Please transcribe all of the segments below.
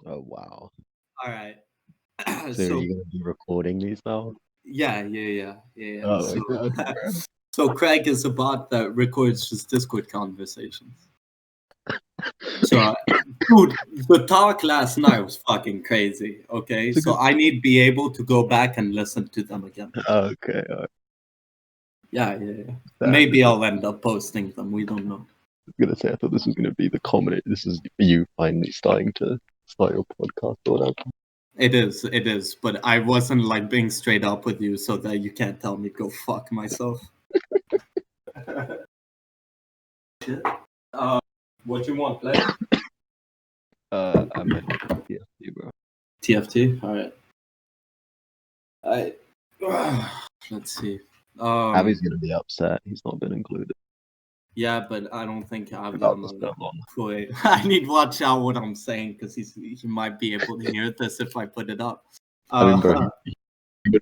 Oh wow. All right. So are you gonna be recording these now? Yeah. Oh my So, god. so Craig is a bot that records just Discord conversations. So, dude, the talk last night was fucking crazy. Okay, It's a so good. I need to be able to go back and listen to them again. Okay. Yeah. Sad. Maybe I'll end up posting them. We don't know. I was gonna say I thought this was gonna be the culminate. This is you finally starting to start your podcast or whatever. It is, but I wasn't like being straight up with you so that you can't tell me to go fuck myself. What you want, play? I'm heading to TFT, bro. TFT. All right. Let's see. Abby's gonna be upset. He's not been included. Yeah, but I don't think I've About done this a bit long. Wait, I need to watch out what I'm saying because he might be able to hear this if I put it up. I mean, bro, he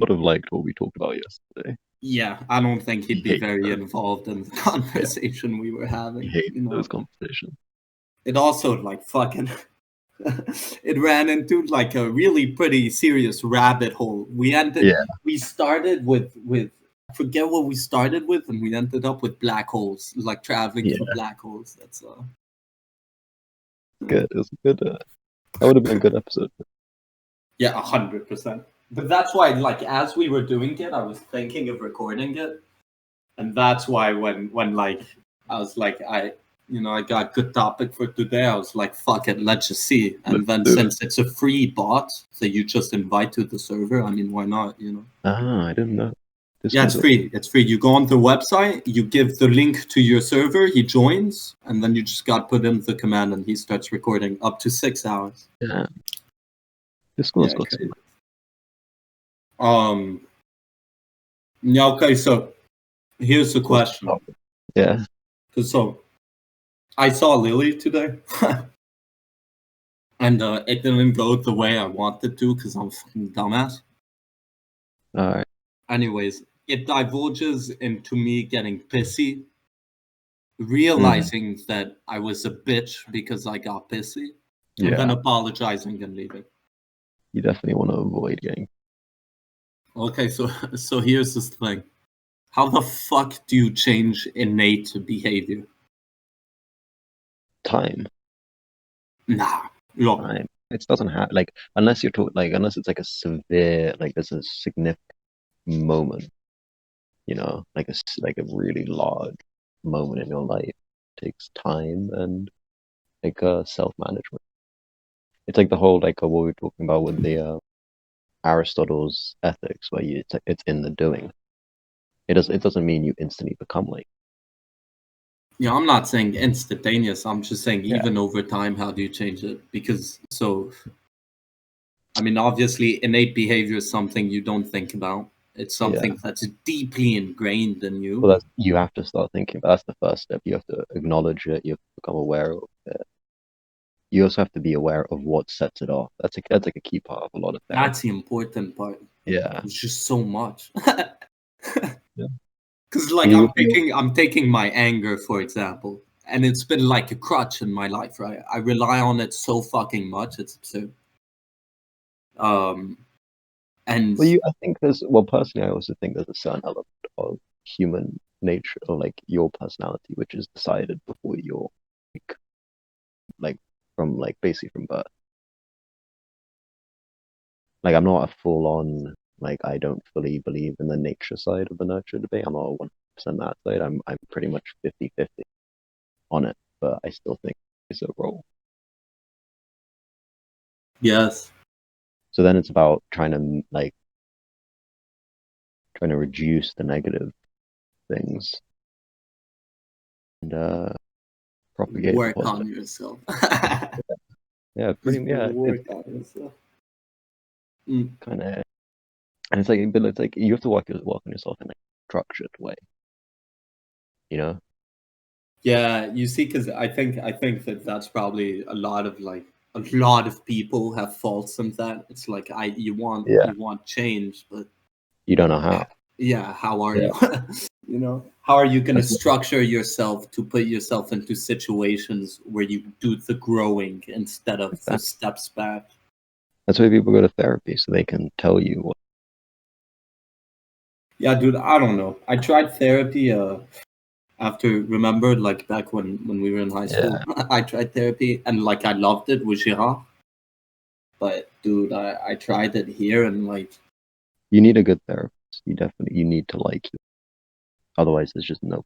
would have liked what we talked about yesterday. Yeah, I don't think he'd be hates very them. involved in the conversation we were having. He hates those conversations. It also like fucking it ran into like a really pretty serious rabbit hole. We started with I forget what we started with, and we ended up with black holes, like traveling through black holes. That's good. It was a good. That would have been a good episode. Yeah, 100%. But that's why, like, as we were doing it, I was thinking of recording it, and that's why when like I was like I got good topic for today. I was like, fuck it, let's just see. And then since it's a free bot that you just invite to the server, I mean, why not? I didn't know. It's free. It's free. You go on the website, you give the link to your server, he joins, and then you just got put in the command, and he starts recording up to 6 hours. Yeah. This one's got some. Yeah. Okay. So here's the question. Yeah. So I saw Lily today, and it didn't go the way I wanted to because I'm a fucking dumbass. All right. Anyways, it divulges into me getting pissy, realizing that I was a bitch because I got pissy, and then apologizing and leaving. You definitely want to avoid getting. Okay, so here's this thing. How the fuck do you change innate behavior? Time. Nah. Look. Time. It doesn't have unless you're unless it's like a severe there's a significant moment, like a really large moment in your life. It takes time and self-management. It's like the whole what we were talking about with the Aristotle's ethics, where it's in the doing. It doesn't mean you instantly become like. Yeah, I'm not saying instantaneous. I'm just saying even over time, how do you change it? Because I mean, obviously, innate behavior is something you don't think about. It's something that's deeply ingrained in you. Well, you have to start thinking. That's the first step. You have to acknowledge it. You have to become aware of it. You also have to be aware of what sets it off. That's like a key part of a lot of things. That's the important part. Yeah, it's just so much. Yeah. Because I'm taking my anger, for example, and it's been like a crutch in my life, right? I rely on it so fucking much, it's absurd. And I think personally, I also think there's a certain element of human nature, or your personality, which is decided before you're basically from birth. I'm not a full-on I don't fully believe in the nature side of the nurture debate. I'm not 100% that side. I'm pretty much 50-50 on it, but I still think it's a role. Yes. So then it's about trying to reduce the negative things and propagate work on yourself. Yeah, pretty. Yeah, work on yourself. Kind of, and it's you have to work on yourself in a structured way. Yeah, you see, because I think that's probably a lot of people have faults in that. It's like you want change, but you don't know how. Yeah, how are you? You know, how are you going to That's structure yourself to put yourself into situations where you do the growing instead of the that. steps back? That's why people go to therapy so they can tell you what. Yeah, dude, I don't know. I tried therapy after, remember, like back when we were in high school. Yeah, I tried therapy and like I loved it with Girard. But dude, I tried it here and like, you need a good therapist. You need to like you. Otherwise, there's just no.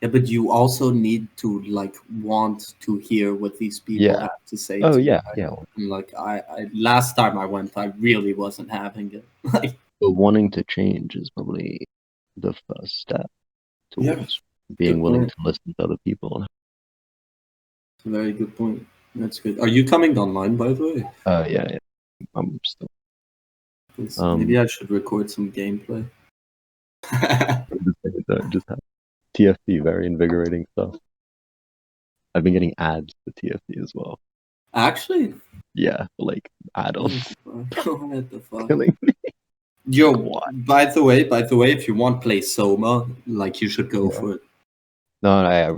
yeah, but you also need to like want to hear what these people Yeah. have to say Oh to you, yeah, right? yeah. And like I last time I went, I really wasn't having it. Like, But wanting to change is probably the first step yeah, towards being good willing point. to listen to other people. And Very good point. That's good. Are you coming online, by the way? yeah, yeah. I'm still 'Cause um maybe I should record some gameplay. just have TFT, very invigorating stuff. I've been getting ads for TFT as well. Actually, Yeah, like what add-ons the fuck? What the fuck? killing me. Like Yo, what? by the way, if you want to play Soma, like you should go Yeah. for it. No,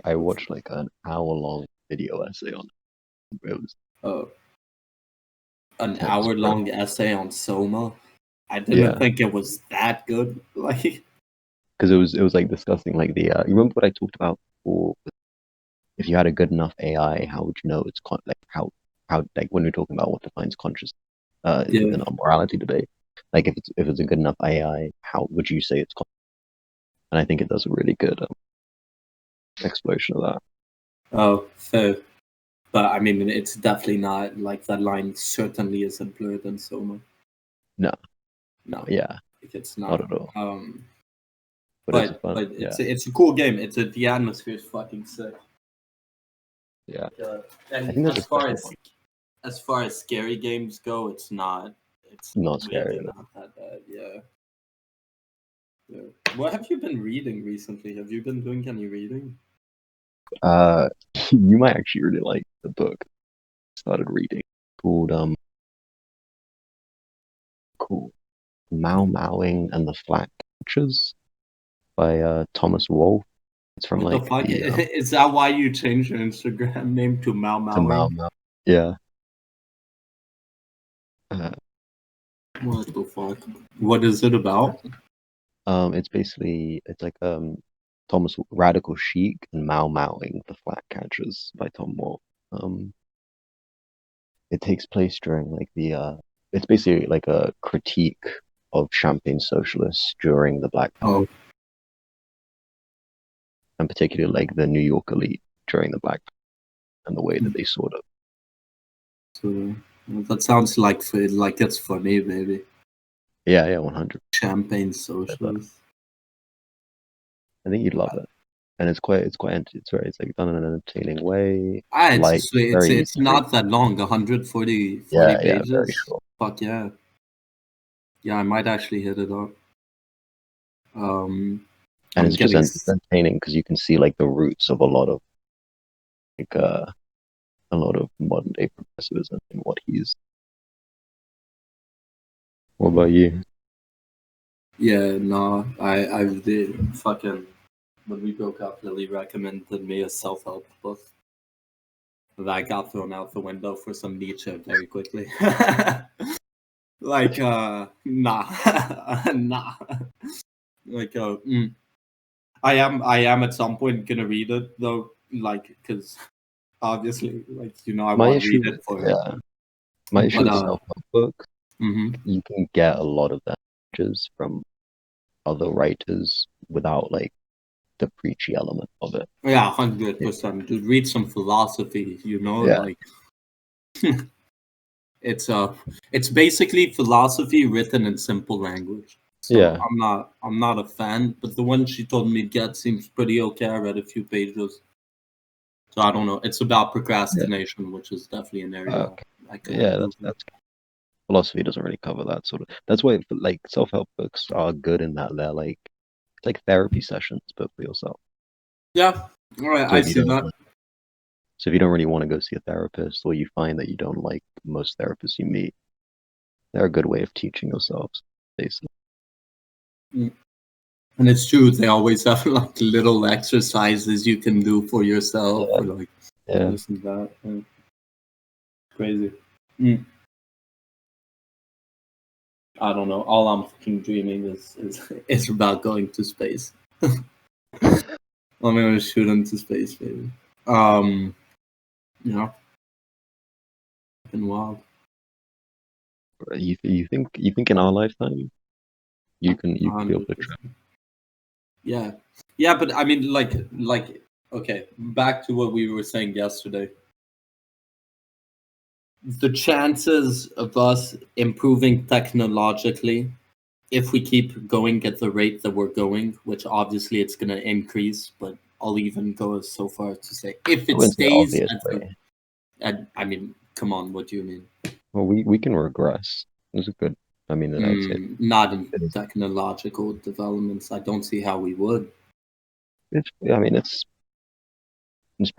I watched like an hour-long video essay on it. It was Uh, an intense, hour bro. long essay on Soma. I didn't Yeah, think it was that good. Like, because it was like discussing like the you remember what I talked about before? If you had a good enough AI, how would you know it's like how like when we're talking about what defines conscious yeah. within a morality debate, like if it's a good enough AI, how would you say it's and I think it does a really good exploration of that. Oh, fair. But I mean, it's definitely not like that line. Certainly isn't blurred in Soma. No, No, yeah, like, it's not not. at all. But it's a But fun, it's yeah, it's a cool game. The atmosphere is fucking sick. yeah. I And think there's a second one. as far as scary games go, it's not. It's Not scary. really not that bad. Yeah. Yeah. What have you been reading recently? Have you been doing any reading? Uh, you might actually really like the book. I started reading called cool Mau Mauing and the Flat Catchers by Thomas Wolfe. It's from What the like fuck? the Is that why you changed your Instagram name to Mau to Mau Mauing? Mau. Yeah. Uh, What the fuck? What is it about? it's basically it's like Thomas Radical Chic and Mau Mauing the Flat Catchers by Tom Wolfe. Um, it takes place during like the it's basically like a critique of Champagne socialists during the Black Oh, Power, and particularly like the New York elite during the Black Power and the way that they sort of so that sounds like it's for me, baby. yeah 100. Champagne But socialist. I think you'd love it, and it's like done in an entertaining way, Ah, light, very it's easy read. not that long. 140 Yeah, very pages. short. Fuck yeah. Yeah, I might actually hit it up. And I'm it's just getting it's entertaining because you can see like the roots of like a lot of modern day progressivism and what he's. What about you? yeah, no, I did fucking when we broke up, Lily recommended me a self-help book that got thrown out the window for some Nietzsche very quickly. Like, nah, nah. Like, I am at some point gonna read it though, like, because obviously, like, I My want to read issue, it for it. yeah, my issue But with self-help books, mhm. you can get a lot of the images from other writers without like the preachy element of it. Yeah, It- 100%. To read some philosophy, yeah, like it's it's basically philosophy written in simple language. So yeah, I'm not a fan, but the one she told me to get seems pretty okay. I read a few pages. So I don't know. It's about yeah. procrastination, which is definitely an area Okay. I could Yeah, improve. that's philosophy doesn't really cover that sort of. That's why like self-help books are good in that they're like it's like therapy sessions, but for yourself. Yeah. All right. So I if you see don't that. like, so if you don't really want to go see a therapist, or you find that you don't like most therapists you meet, they're a good way of teaching yourselves, basically. Mm. And it's true, they always have like little exercises you can do for yourself, Yeah, or like yeah. this and that. Yeah. Crazy. Mm. I don't know. All I'm fucking dreaming is about going to space. I'm gonna shoot into space, baby. You know, been wild. You think in our lifetime you could be able to travel? 100%. Yeah, yeah, but I mean, okay, back to what we were saying yesterday. The chances of us improving technologically, if we keep going at the rate that we're going, which obviously it's going to increase, but I'll even go so far to say if I it wouldn't say stays obviously. I mean, come on, what do you mean? Well, we can regress. It's a good. I mean, I would say Not in it is. technological developments. I don't see how we would. I mean, it's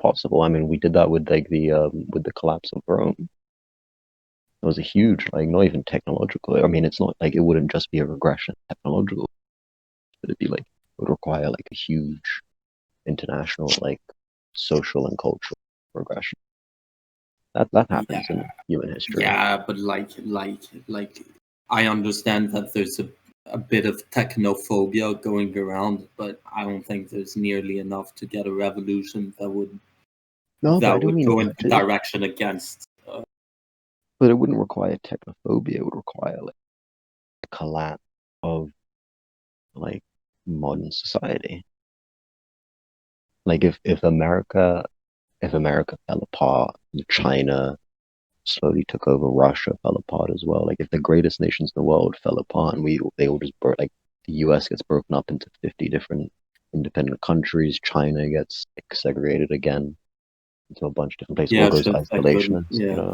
possible. I mean, we did that with the collapse of Rome. It was a huge, like, not even technological. I mean, it's not like it wouldn't just be a regression technological, but it'd be like it would require like a huge international, like, social and cultural regression. That Yeah, happens in human history. yeah, but like, I understand that there's a bit of technophobia going around, but I don't think there's nearly enough to get a revolution No, but I that don't would mean go in that the too. direction against. But it wouldn't require technophobia. It would require like a collapse of like modern society. Like if America fell apart, China slowly took over, Russia fell apart as well. Like if the greatest nations in the world fell apart and they all just broke, like the US gets broken up into 50 different independent countries, China gets like, segregated again into a bunch of different places, all Yeah, goes shit, that could, isolationist, yeah,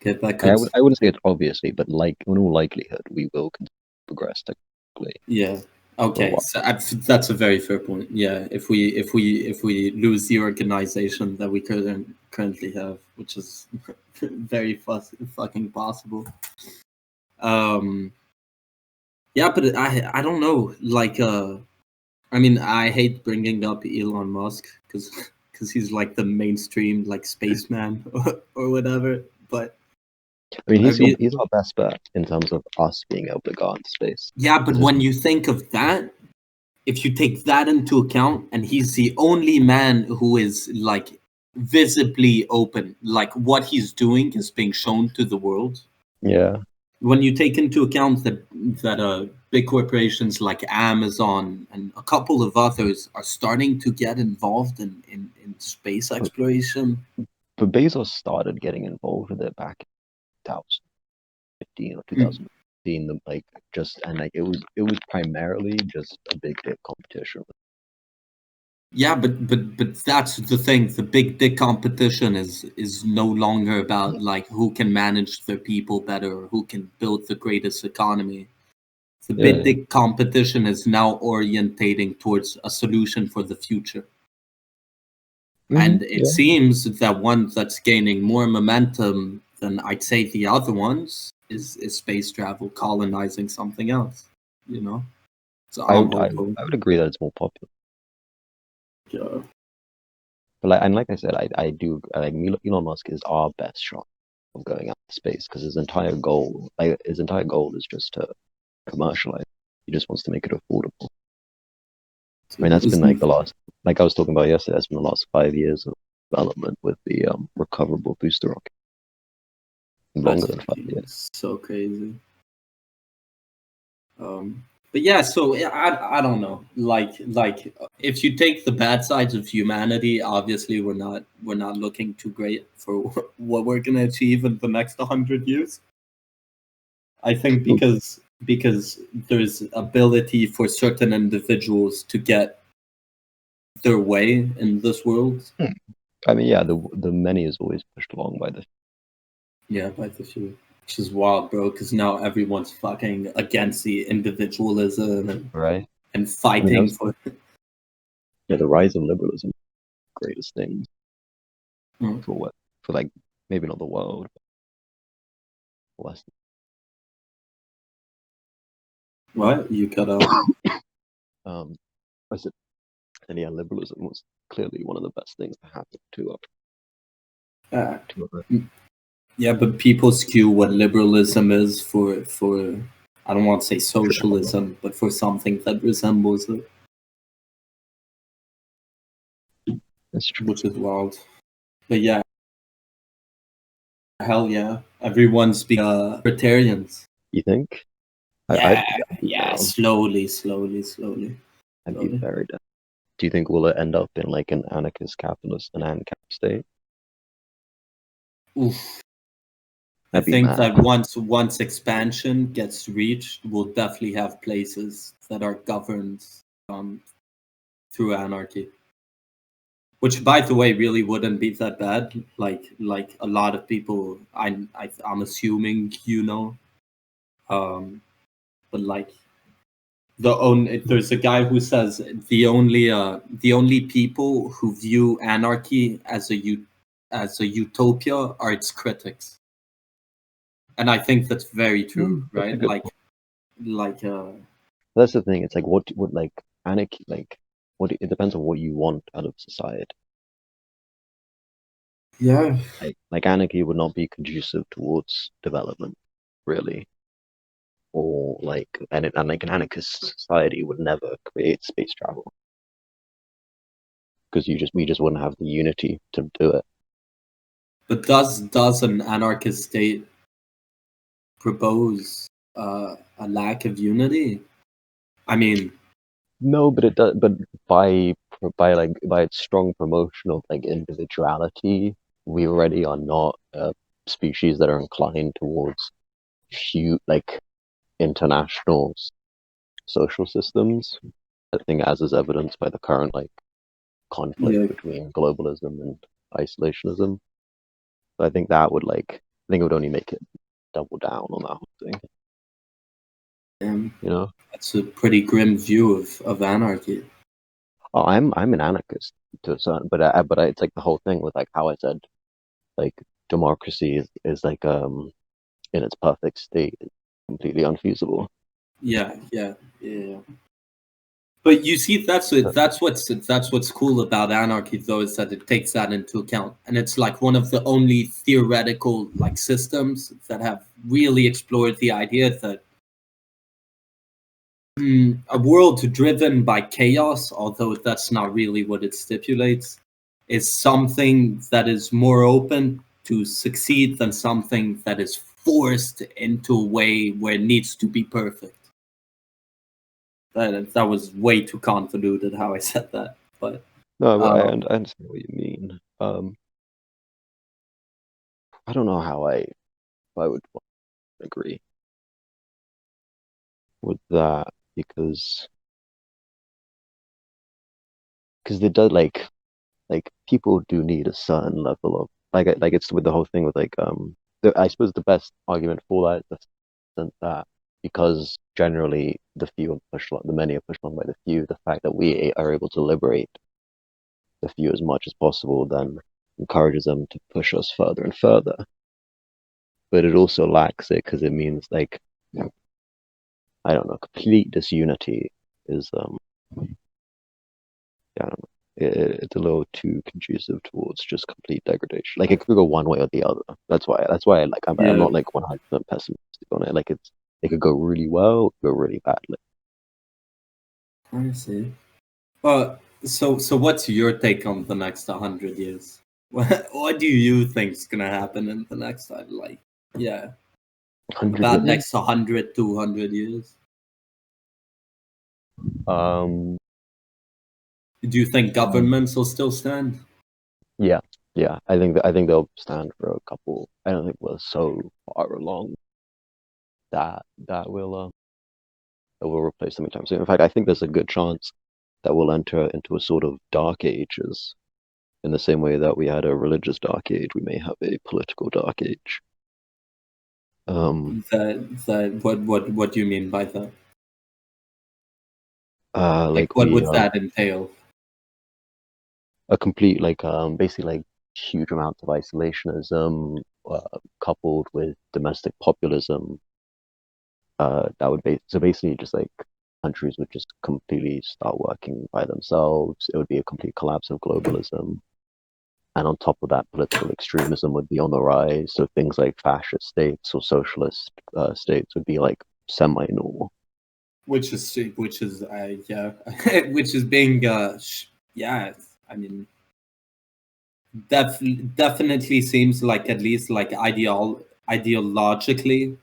okay, that I could, would I wouldn't say it's obviously, but like in all likelihood, we will continue to progress technically yeah. for a Okay, while. so that's a very fair point. Yeah, if we lose the organization that we currently have, which is very fucking possible. Um, yeah, but I don't know. Like, I mean, I hate bringing up Elon Musk because he's like the mainstream like spaceman or whatever. But I mean, I mean, he's our best bet in terms of us being able to go into space. yeah, but Because it's when you think of that, if you take that into account, and he's the only man who is like visibly open, like what he's doing is being shown to the world. yeah, When you take into account that big corporations like Amazon and a couple of others are starting to get involved in space but, exploration. but Bezos started getting involved with it back in 2015 or Mm. 2015. Like just and like it was primarily just a big hit competition. Yeah, but that's the thing. The big dick competition is no longer about like who can manage their people better or who can build the greatest economy. The Yeah, big yeah. dick competition is now orientating towards a solution for the future. And it Yeah. seems that one that's gaining more momentum than I'd say the other ones is space travel, colonizing something else. You know, so I I'm would I, hopeful. I would agree that it's more popular. Yeah. But like I said, I do like Elon Musk is our best shot of going out to space because his entire goal is just to commercialize. He just wants to make it affordable. I mean, that's been like Isn't the last, like I was talking about yesterday, that's been the last 5 years of development with the recoverable booster rocket. that's Longer than 5 years. fucking so crazy. Um, but yeah, so yeah, I don't know. Like if you take the bad sides of humanity, obviously we're not looking too great for what we're gonna achieve in the next 100 years. I think because there's ability for certain individuals to get their way in this world. I mean, yeah, the many is always pushed along by the Yeah, by the few, which is wild, bro. Because now everyone's fucking against the individualism right. and I mean, that fighting was for. the rise of liberalism, greatest thing Mm. for what for like maybe not the world, but West. What you cut out? Um, I said, and yeah, liberalism was clearly one of the best things to happen Uh, to a yeah, but people skew what liberalism is for I don't want to say traditional. socialism, but for something that resembles it, That's true. which is wild. But yeah, hell yeah, everyone's be libertarians. You think? Yeah, I'd be yeah, down. I'd be slowly. very down. Do you think will it end up in like an anarchist capitalist, an ANCAP state? Oof. I That'd be think mad. that once expansion gets reached, we'll definitely have places that are governed um, through anarchy. Which, by the way, really wouldn't be that bad. Like a lot of people, I'm assuming um, but like there's a guy who says the only people who view anarchy as a utopia are its critics, and I think that's very true, That's a right? good Like point. like That's the thing. It's like what like anarchy like what it depends on what you want out of society. yeah. Like anarchy would not be conducive towards development, really. Or like and like an anarchist society would never create space travel because we just wouldn't have the unity to do it. But does an anarchist state propose a lack of unity? I mean, No, but it does. But by its strong promotion of like individuality, we already are not a species that are inclined towards huge like international social systems. I think, as is evidenced by the current like conflict yeah, between globalism and isolationism. So I think that would I think it would only make it double down on that whole thing. um, You know? that's a pretty grim view of anarchy. Oh, I'm an anarchist to a certain, it's like the whole thing with like how I said like democracy is like in its perfect state is completely unfeasible. Yeah. But you see, that's what's cool about anarchy, though, is that it takes that into account, and it's like one of the only theoretical like systems that have really explored the idea that a world driven by chaos, although that's not really what it stipulates, is something that is more open to succeed than something that is forced into a way where it needs to be perfect. That was way too convoluted how I said that, but No, but um, I understand what you mean. I don't know how I would agree with that because they does like people do need a certain level of like it's with the whole thing with I suppose the best argument for that is the sense that because generally the few are pushed along, the many are pushed along by the few, the fact that we are able to liberate the few as much as possible then encourages them to push us further and further. But it also lacks it because it means like I don't know, complete disunity is yeah, I don't know. It's a little too conducive towards just complete degradation. Like it could go one way or the other. That's why I'm yeah, not like 100% pessimistic on it. Like it could go really well, it could go really badly. I see. Well, so what's your take on the next 100 years? What do you think is gonna happen in the next yeah, 100 about years. next 100, 200 years? Um, Do you think governments will still stand? yeah, yeah. I think they'll stand for a couple. I don't think we're so far along that will replace them anytime soon. In fact, I think there's a good chance that we'll enter into a sort of dark ages. In the same way that we had a religious dark age, we may have a political dark age. Um, What do you mean by that? Like, like what would that entail? a complete basically like huge amounts of isolationism coupled with domestic populism. That would be so basically just like countries would just completely start working by themselves. It would be a complete collapse of globalism. And on top of that, political extremism would be on the rise. So things like fascist states or socialist states would be like semi-normal. Yeah, which is being yeah. I mean, definitely seems like, at least like ideologically,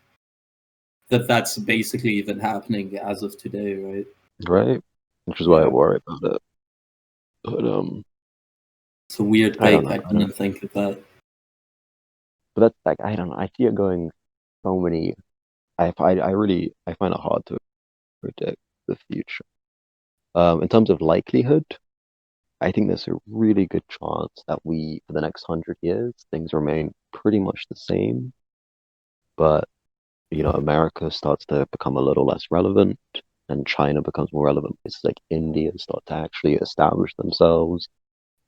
that's basically even happening as of today, right? Right? Which is why I Yeah, worry about it. But it's a weird I don't take. know. I didn't think of that. But that's like I don't know. I see it going so many. I really I find it hard to predict the future. In terms of likelihood, I think there's a really good chance that we, for the next 100 years, things remain pretty much the same. But America starts to become a little less relevant, and China becomes more relevant. Places like India start to actually establish themselves.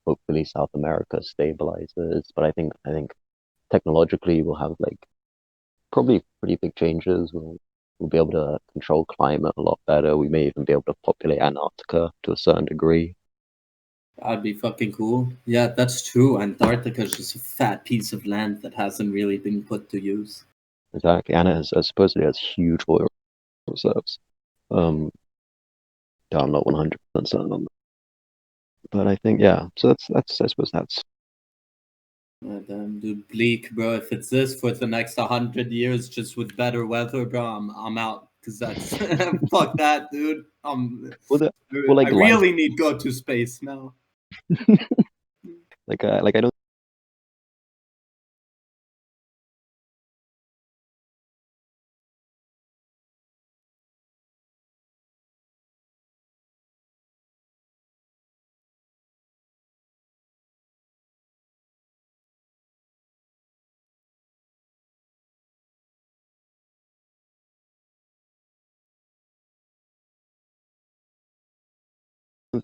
Hopefully, South America stabilizes. But I think technologically we'll have like probably pretty big changes. We'll be able to control climate a lot better. We may even be able to populate Antarctica to a certain degree. That'd be fucking cool. Yeah, that's true. Antarctica is just a fat piece of land that hasn't really been put to use. Exactly, and it has supposedly has huge oil reserves. Um, yeah, I'm not 100% certain on that, but I think yeah. So that's I suppose that's Damn, dude, bleak, bro. If it's this for the next 100 years, just with better weather, bro, I'm out. Cause that's fuck that, dude. well, well I like life really need go to space now. like I don't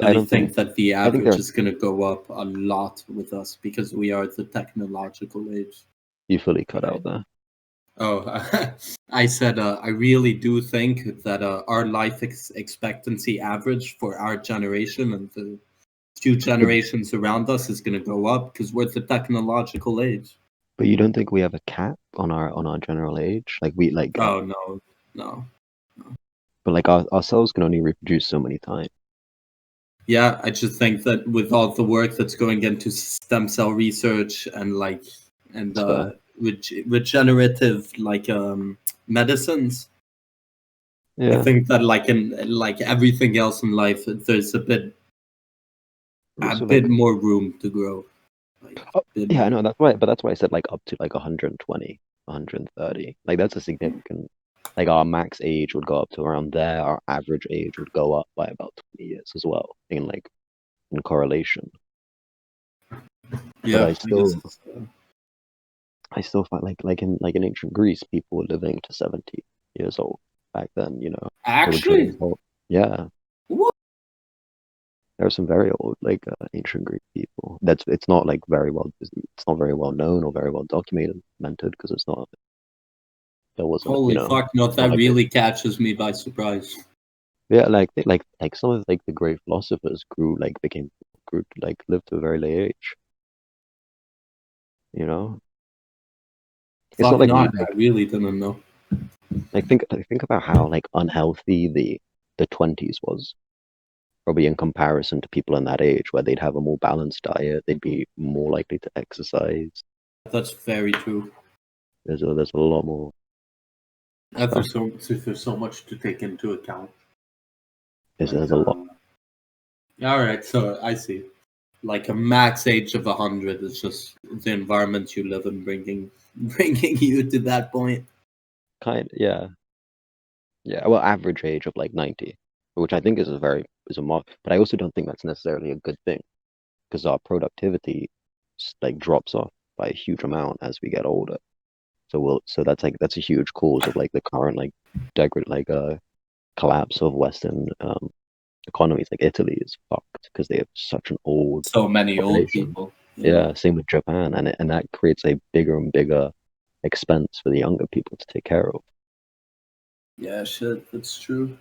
I Really don't think think that the I think average there is gonna go up a lot with us because we are the technological age. you fully cut out Right. there. Oh, I said I really do think that our life expectancy average for our generation and the few But generations around us is going to go up because we're the technological age. but you don't think we have a cap on our general age? Like we like Oh no, no. but like our cells can only reproduce so many times. Yeah, I just think that with all the work that's going into stem cell research and It's fair. regenerative medicines, I Yeah. think that like in like everything else in life, there's But a also bit like more room to grow, like oh, a bit yeah, I more. know that's why I said like up to like 120, 130. Like that's a significant like our max age would go up to around there. Our average age would go up by about 20 years as well in correlation. But Yeah, I guess. I still find like in ancient Greece, people were living to 70 years old back then, they were drilling Actually, holes. Yeah, what? there are some very old like ancient Greek people. It's not very well known or very well documented because there wasn't, Holy fuck! No, it's not that like it. really catches me by surprise. Yeah, like some of like the great philosophers grew like lived to a very late age, you know? It's not Fuck like no, I we like really didn't know. think about how like unhealthy the 20s was. Probably in comparison to people in that age where they'd have a more balanced diet, they'd be more likely to exercise. That's very true. There's a lot more stuff. There's so much to take into account. There's Like, a lot. all right, so I see. Like a max age of 100 is just the environment you live in bringing you to that point. Yeah. Yeah. Well, average age of like 90, which I think is a mark. But I also don't think that's necessarily a good thing because our productivity like drops off by a huge amount as we get older. So that's a huge cause of like the current like degrad like collapse of Western economies. Like Italy is fucked because they have such an old So many old population. people. Yeah. Yeah, same with Japan, and that creates a bigger and bigger expense for the younger people to take care of. Yeah, shit, that's true.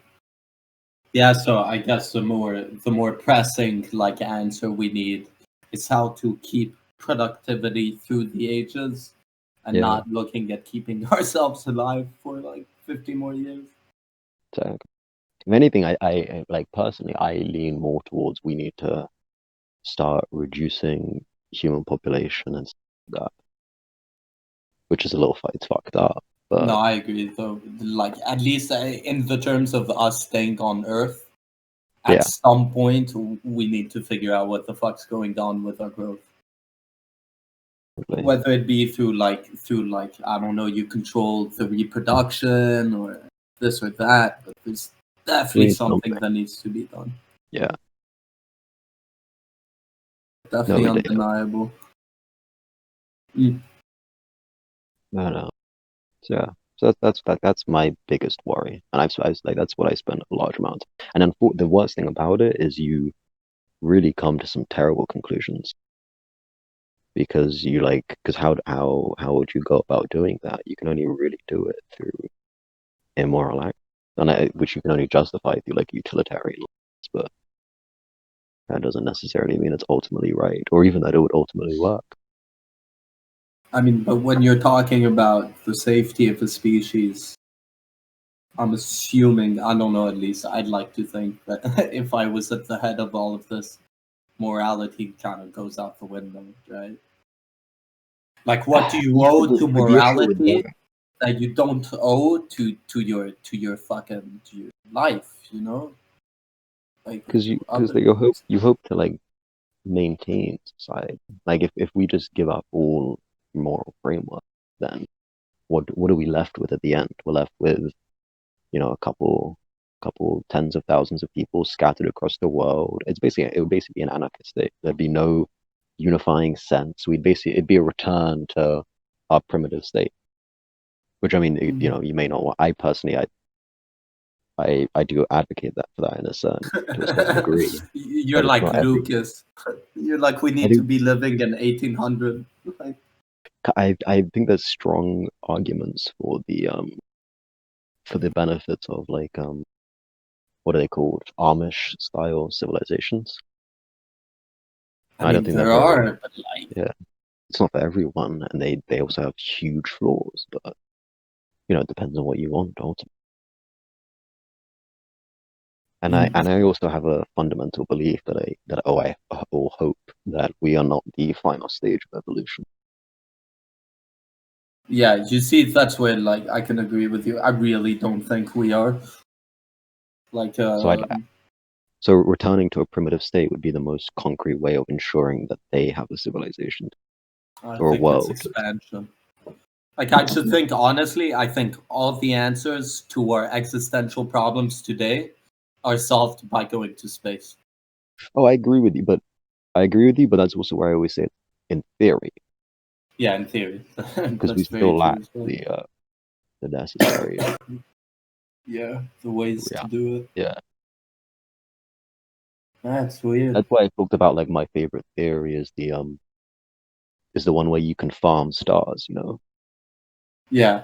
Yeah, so I guess the more pressing like answer we need is how to keep productivity through the ages and Yeah, not looking at keeping ourselves alive for like 50 more years. so if anything, I like personally, I lean more towards we need to start reducing human population and stuff like that, which is a little it's fucked up, No, but I agree though. Like at least in the terms of us staying on Earth, at yeah, some point we need to figure out what the fuck's going on with our growth. probably. Whether it be through like I don't know, you control the reproduction or this or that, but there's We definitely need something something. that needs to be done. Yeah, no, Definitely we do. undeniable. Mm. No, no. So, yeah, so that's my biggest worry, and I've like that's what I spend a large amount. And then the worst thing about it is you really come to some terrible conclusions because you like because how would you go about doing that? You can only really do it through immoral acts, and which you can only justify through like utilitarian laws, but that doesn't necessarily mean it's ultimately right, or even that it would ultimately work. I mean, but when you're talking about the safety of a species, I'm assuming, I don't know, at least I'd like to think that if I was at the head of all of this, morality kind of goes out the window, right? Like, what do you Yeah, owe but, to but the issue with morality that, that you don't owe to your fucking to your life? You know, like because other. you hope to like maintain society. Like if we just give up all moral framework, then what are we left with at the end? We're left with, a couple tens of thousands of people scattered across the world. It would basically be an anarchist state. There'd be no unifying sense. It'd be a return to our primitive state. Which I mean, Mhm. you may not want. I personally, I do advocate that for that to a certain degree, You're but it's like not everyone. Lucas. You're like we I need to think be living in 1800. Like, I think there's strong arguments for the benefits of like what are they called? Amish style civilizations. I I don't mean, think they're there very, are, but like, yeah, it's not for everyone, and they also have huge flaws, but it depends on what you want ultimately. I And mean, I also have a fundamental belief I or hope that we are not the final stage of evolution. yeah, you see, that's where like I can agree with you. I really don't think we are. Like, So so returning to a primitive state would be the most concrete way of ensuring that they have a civilization I or a think it's world. expansion. Like, I should think honestly. I think all the answers to our existential problems today are solved by going to space. Oh, I agree with you, but that's also why I always say it in theory, Yeah, in theory, because we that's very still lack true as well. the necessary Yeah, the ways to reality. do it. Yeah, That's weird. that's why I talked about like my favorite theory is the one where you can farm stars, Yeah,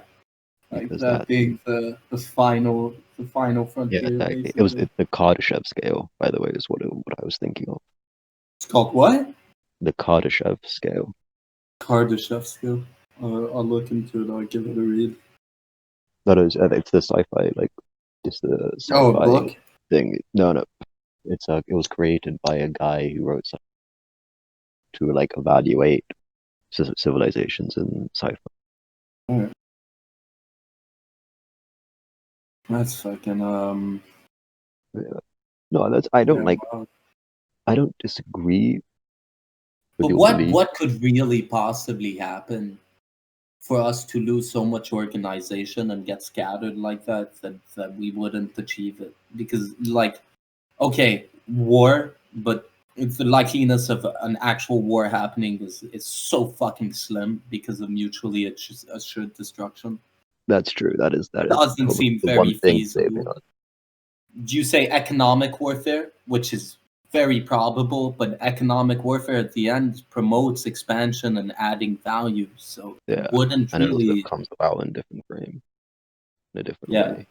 like because that that being the final yeah, frontier, exactly. basically. It's the Kardashev scale, by the way, is what I was thinking of. It's called what? The Kardashev scale. Kardashev skill. I'll look into it. I'll give it a read. That is, it's the sci-fi it's the Oh, a sci-fi book? thing. No, no, it was created by a guy who wrote something to like evaluate civilizations in sci-fi. Alright. That's fucking Yeah. No, that's I don't yeah. like. Wow. I don't disagree with But your what belief. what could really possibly happen for us to lose so much organization and get scattered like that we wouldn't achieve it? Because like, okay, war, but if the likeliness of an actual war happening is so fucking slim because of mutually assured destruction. That's true. That is Doesn't probably seem the one very thing saving feasible. us. Do you say economic warfare, which is very probable, but economic warfare at the end promotes expansion and adding value, so it Yeah, wouldn't and it also really. comes about in different frame, in a different Yeah. way.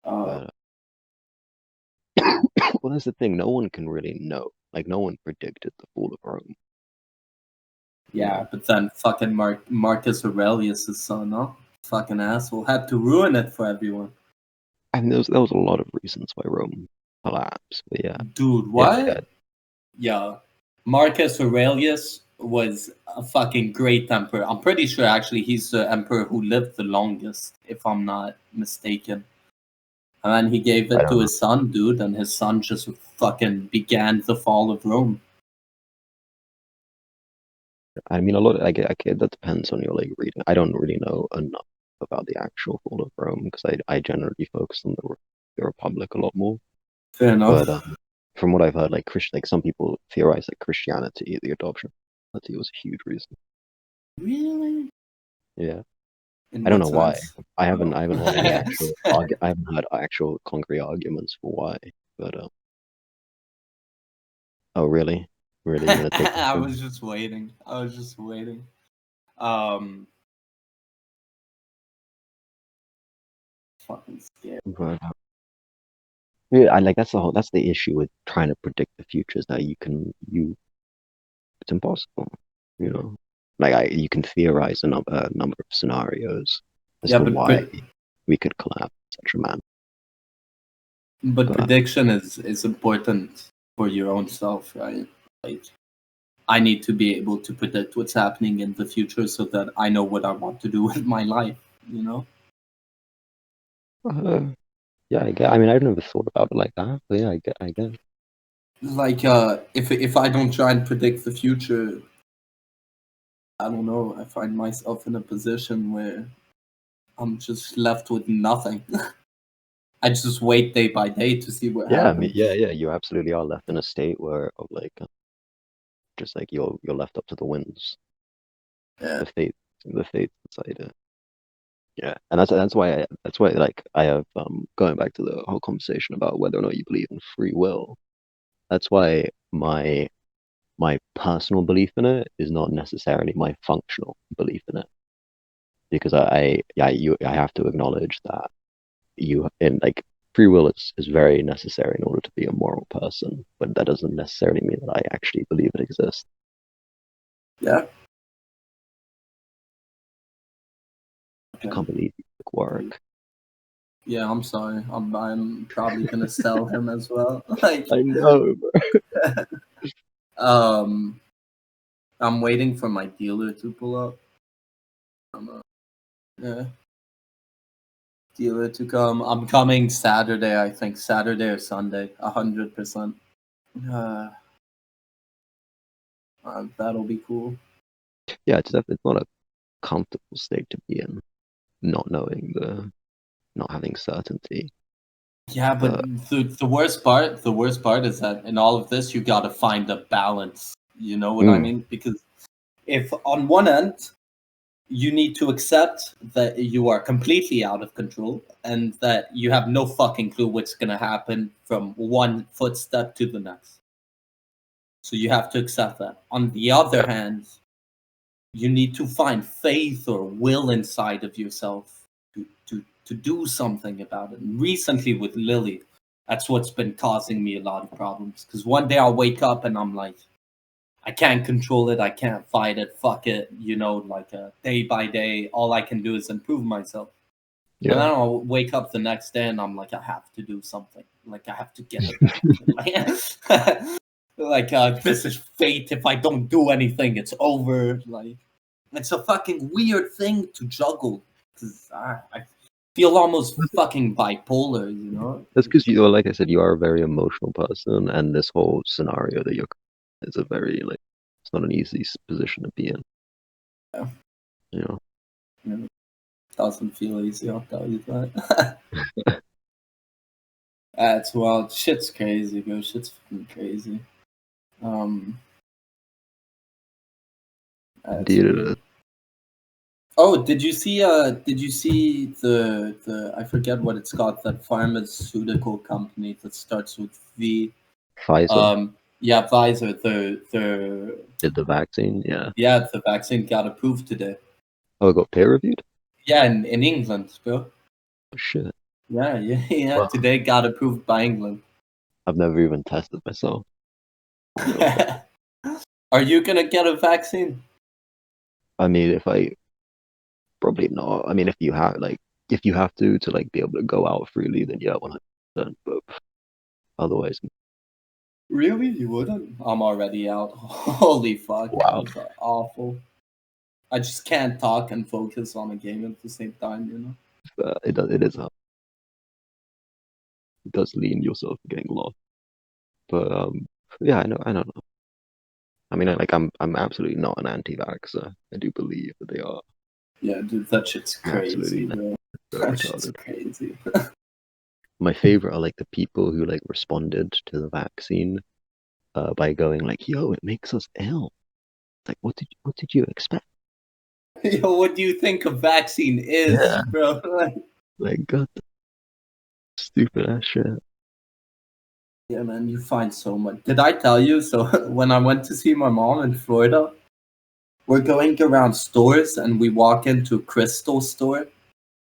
Uh, But Well, that's the thing. No one can really know. Like, no one predicted the fall of Rome. You Yeah, know, but then fucking Marcus Aurelius' son, huh? Fucking asshole. Had to ruin it for everyone. and there was a lot of reasons why Rome collapsed. But yeah, Dude, yeah. what? Yeah. Marcus Aurelius was a fucking great emperor. I'm pretty sure actually he's the emperor who lived the longest, if I'm not mistaken. And then he gave I it to don't know. his son, dude, and his son just fucking began the fall of Rome. I mean, a lot. I get that depends on your like reading. I don't really know enough about the actual fall of Rome because I generally focus on the Republic a lot more. Fair But enough. from what I've heard, like some people theorize that Christianity, the adoption of Christianity, was a huge reason. Really? Yeah, In I don't what know why. sense? I haven't heard any Oh. actual I haven't heard actual concrete arguments for why. But oh really, really, you're gonna take this I from? was just waiting. I was just waiting. Um, fucking scared. But, yeah, I like that's the issue with trying to predict the future is that it's impossible. You know, like you can theorize a number of scenarios as Yeah, to why we could collapse in such a manner. but But prediction is important for your own self, right? Like I need to be able to predict what's happening in the future so that I know what I want to do with my life. You know, uh, yeah, I mean, I've never thought about it like that. But yeah, I guess. like if I don't try and predict the future, I don't know. I find myself in a position where I'm just left with nothing. I just wait day by day to see what Yeah, I mean, happens. yeah. You absolutely are left in a state where of like just like you're left up to the winds, Yeah. the fate, the fate inside it. Yeah, and that's why like I have going back to the whole conversation about whether or not you believe in free will. That's why my personal belief in it is not necessarily my functional belief in it because I have to acknowledge that you in like free will is very necessary in order to be a moral person, but that doesn't necessarily mean that I actually believe it exists. Yeah. I Okay. can't believe you took work. Yeah, I'm sorry. I'm probably gonna sell him as well. Like, I know, bro. um, I'm waiting for my dealer to pull up. Yeah, dealer to come. I'm coming Saturday. I think Saturday or Sunday. 100%. Uh, that'll be cool. Yeah, it's definitely it's not a comfortable state to be in, not knowing not having certainty. Yeah, but But the worst part is that in all of this, you gotta find a balance. You know what I mm, mean? Because if on one end you need to accept that you are completely out of control and that you have no fucking clue what's gonna happen from one footstep to the next. So you have to accept that. On the other yeah, hand, you need to find faith or will inside of yourself to do something about it. And recently with Lily, that's what's been causing me a lot of problems. Because one day I'll wake up and I'm like, I can't control it. I can't fight it. Fuck it. You know, like day by day, all I can do is improve myself. And yeah. then I'll wake up the next day and I'm like, I have to do something. Like, I have to get it back. Like, this is fate. If I don't do anything, it's over. Like, it's a fucking weird thing to juggle. Because I feel almost fucking bipolar, you know? That's because you, like I said, you are a very emotional person, and this whole scenario that you're is a very like it's not an easy position to be in. Yeah. You know. Yeah. Doesn't feel easy, I'll tell you that. That's wild. Shit's crazy, bro. Shit's fucking crazy. Um, that's Indeed, it is. weird. Oh, did you see the I forget what it's called, that pharmaceutical company that starts with V. Pfizer Yeah, Pfizer, the did the vaccine. Yeah. yeah, the vaccine got approved today. Oh, it got peer reviewed. Yeah, in England, bro. Oh, shit. Yeah, yeah, yeah. Well, Today got approved by England. I've never even tested myself in real life. Are you gonna get a vaccine? I mean, if I probably not. I mean, if you have to like be able to go out freely, then yeah, 100%. But otherwise, Really? You wouldn't? I'm already out. Holy fuck. wow, That's awful. I just can't talk and focus on a game at the same time, you know? it is hard. It does lean yourself to getting lost. But yeah, I don't know. I mean, I'm absolutely not an anti-vaxxer. I do believe that they are Yeah, dude, that shit's crazy, absolutely bro. so That shit's retarded. crazy. My favorite are like the people who like responded to the vaccine by going like, "Yo, it makes us ill." Like, what did you expect? Yo, what do you think a vaccine is, Yeah, bro? like God, stupid ass shit. Yeah, man, you find so much. Did I tell you? So when I went to see my mom in Florida, we're going around stores and we walk into a crystal store,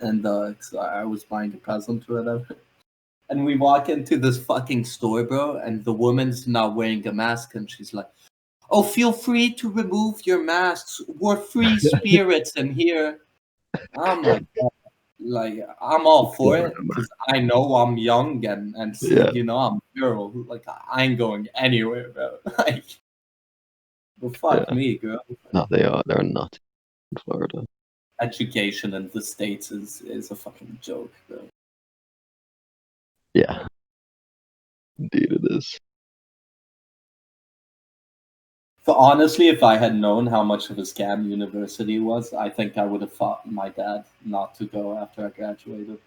and 'cause I was buying a present or whatever. And we walk into this fucking store, bro, and the woman's not wearing a mask, and she's like, "Oh, feel free to remove your masks. We're free spirits in here." I'm like I'm all for it because I know I'm young and Yeah, you know I'm girl. Like I ain't going anywhere, bro. Like, well, fuck yeah. me, girl. No, they are. They're not in Florida. Education in the states is a fucking joke, bro. Yeah, indeed it is. But honestly, if I had known how much of a scam university was, I think I would have fought my dad not to go after I graduated.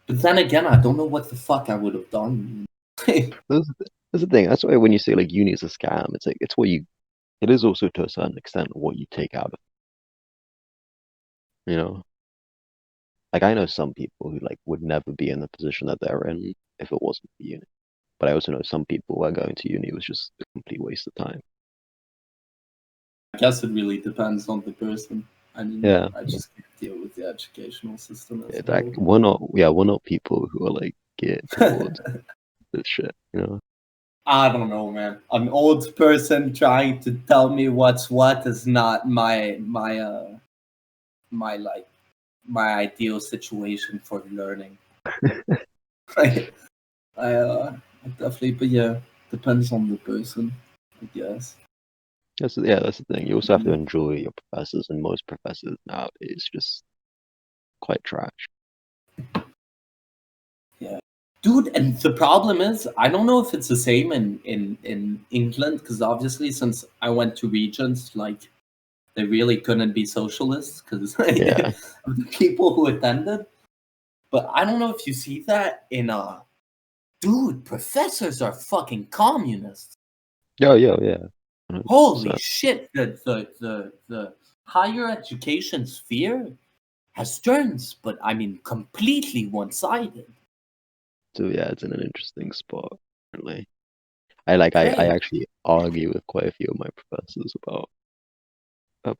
But then again, I don't know what the fuck I would have done. That's the thing. That's why when you say like uni is a scam, it's like it's what you. It is also to a certain extent what you take out of it. You know, like I know some people who like would never be in the position that they're in if it wasn't for uni. But I also know some people where going to uni was just a complete waste of time. I guess it really depends on the person. I mean, Yeah, I just can't deal with the educational system as a it's like whole. we're not people who are like geared towards this shit. You know, I don't know, man. An old person trying to tell me what's what is not my like my ideal situation for learning. I definitely, but yeah, depends on the person, I guess. that's the thing. You also have to enjoy your professors, and most professors nowadays just quite trash. Yeah, dude. And the problem is, I don't know if it's the same in England because obviously, since I went to regions, like they really couldn't be socialists because Yeah, of the people who attended. But I don't know if you see that in dude, professors are fucking communists. yeah. 100%. Holy shit, the higher education sphere has turns, but I mean completely one-sided. So yeah, it's in an interesting spot. Really, I Crazy. actually argue with quite a few of my professors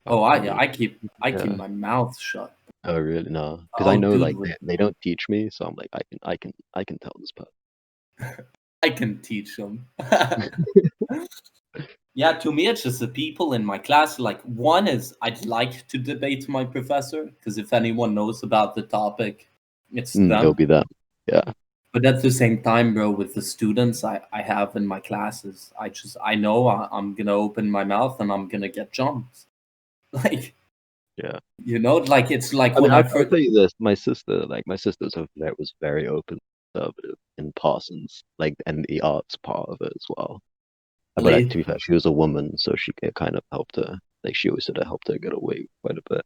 Oh, I mean, I keep yeah. my mouth shut. Oh really? No, because I Oh, know dude, like they don't teach me, so I'm like I can tell this part. I can teach them. Yeah, to me, it's just the people in my class. Like, one is I'd like to debate my professor because if anyone knows about the topic, it's It'll them. be that. Yeah, But at the same time, bro, with the students I have in my classes, I know I'm gonna open my mouth and I'm gonna get jumped. Like, yeah. you know, like it's like I mean, when I I'll first. tell you this. My sister's over there was very open conservative in Parsons, like, and the arts part of it as well. But to be fair, she was a woman, so it kind of helped her. Like, she always sort of helped her get away quite a bit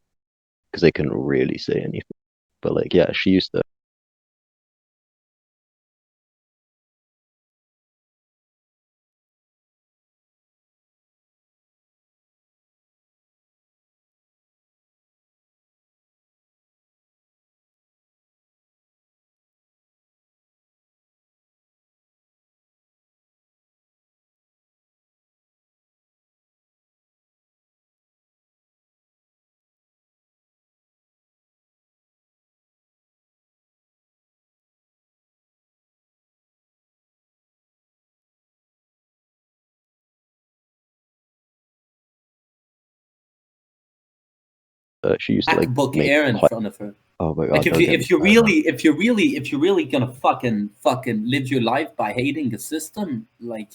because they couldn't really say anything. But like, yeah, she used to she used to like MacBook make Air in quite. front of her. Oh my Like god, don't get me started on. if you're really gonna fucking live your life by hating the system, like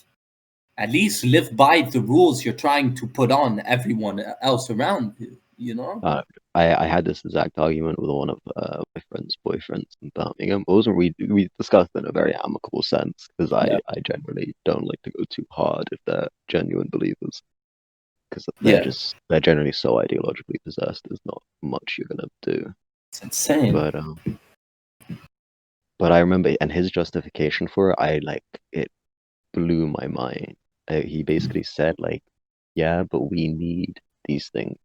at least live by the rules you're trying to put on everyone else around you. You know? I had this exact argument with one of my friend's boyfriends in Birmingham. It wasn't we discussed it in a very amicable sense because Yeah. I generally don't like to go too hard if they're genuine believers because Yeah. they're generally so ideologically possessed. There's not much you're gonna do. It's insane. But I remember and his justification for it, it blew my mind. He basically said like, yeah, but we need these things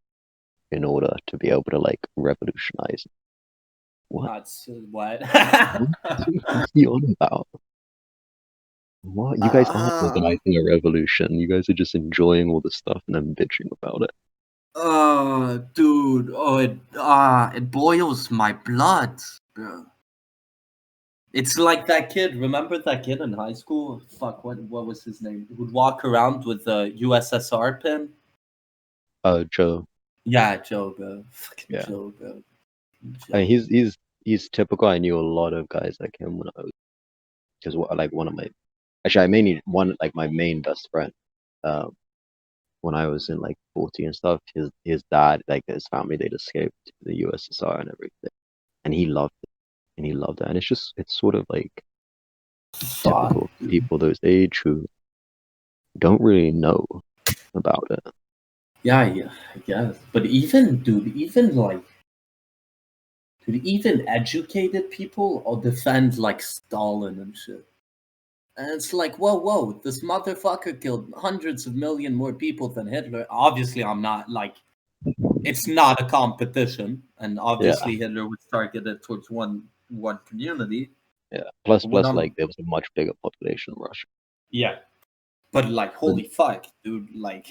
in order to be able to like revolutionize. What? That's what. What's he on about? What? You guys aren't organizing a revolution. You guys are just enjoying all the stuff and then bitching about it. Oh, dude. Oh, it boils my blood, bro. It's like that kid. Remember that kid in high school? Fuck, what was his name? Who'd walk around with the USSR pin? Joe. Yeah, Joe, bro. Fucking Yeah. Joe, bro. I mean, Joe. he's typical. I knew a lot of guys like him when I was just like one of my actually I mainly one like my main best friend. Um, when I was in like 40 and stuff, his dad like his family they'd escaped to the USSR and everything, and he loved it and he loved it, and it's sort of like Fuck, typical dude. people those age who don't really know about it. Yeah, yeah, I guess. But even, dude, even educated people will defend like Stalin and shit. And it's like, whoa, whoa, this motherfucker killed hundreds of million more people than Hitler. Obviously, I'm not like, it's not a competition, and Yeah, obviously Hitler was targeted towards one community. yeah. But when Plus, like I'm, there was a much bigger population in Russia. yeah, but like, But holy fuck, dude, like,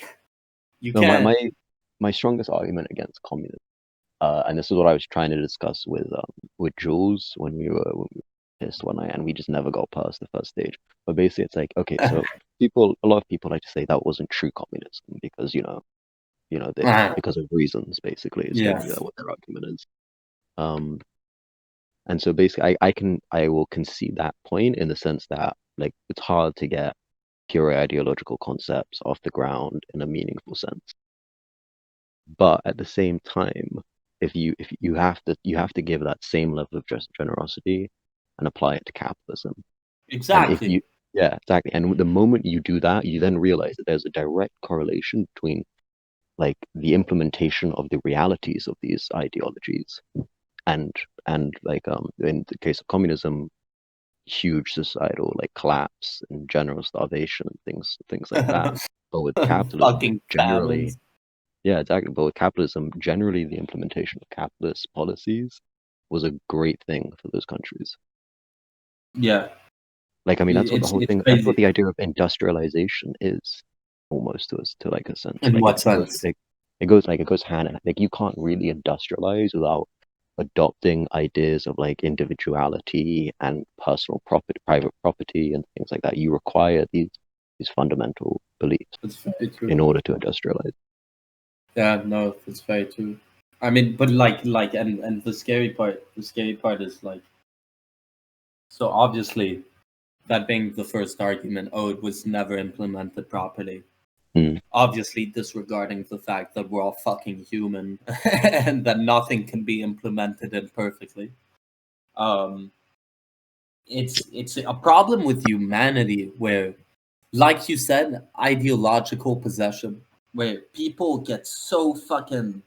you no, can't. my strongest argument against communism, and this is what I was trying to discuss with Jules when we were pissed one night, and we just never got past the first stage. But basically, it's like okay, so a lot of people like to say that wasn't true communism because they because of reasons. Basically, is Yeah, generally what their argument is. Um, and so basically, I will concede that point in the sense that like it's hard to get pure ideological concepts off the ground in a meaningful sense. But at the same time, if you have to give that same level of just generosity and apply it to capitalism. And if exactly, you yeah, exactly. And the moment you do that, you then realize that there's a direct correlation between like the implementation of the realities of these ideologies and like in the case of communism, huge societal like collapse and general starvation and things like that. But with capitalism, fucking generally, famines. yeah, exactly. But with capitalism, generally, the implementation of capitalist policies was a great thing for those countries. Yeah, Like, I mean, that's what the whole it's thing, that's what crazy. the idea of industrialization is, almost to us, to like a sense. In Like, what sense? it goes hand in hand. Like, you can't really industrialize without adopting ideas of like individuality and personal property, private property, and things like that. You require these fundamental beliefs It's very true. in order to industrialize. Yeah, no, it's very true. I mean, but and the scary part is like, so obviously, that being the first argument, oh, it was never implemented properly. Mm. Obviously, disregarding the fact that we're all fucking human and that nothing can be implemented imperfectly. Um, it's a problem with humanity where, like you said, ideological possession, where people get so fucking,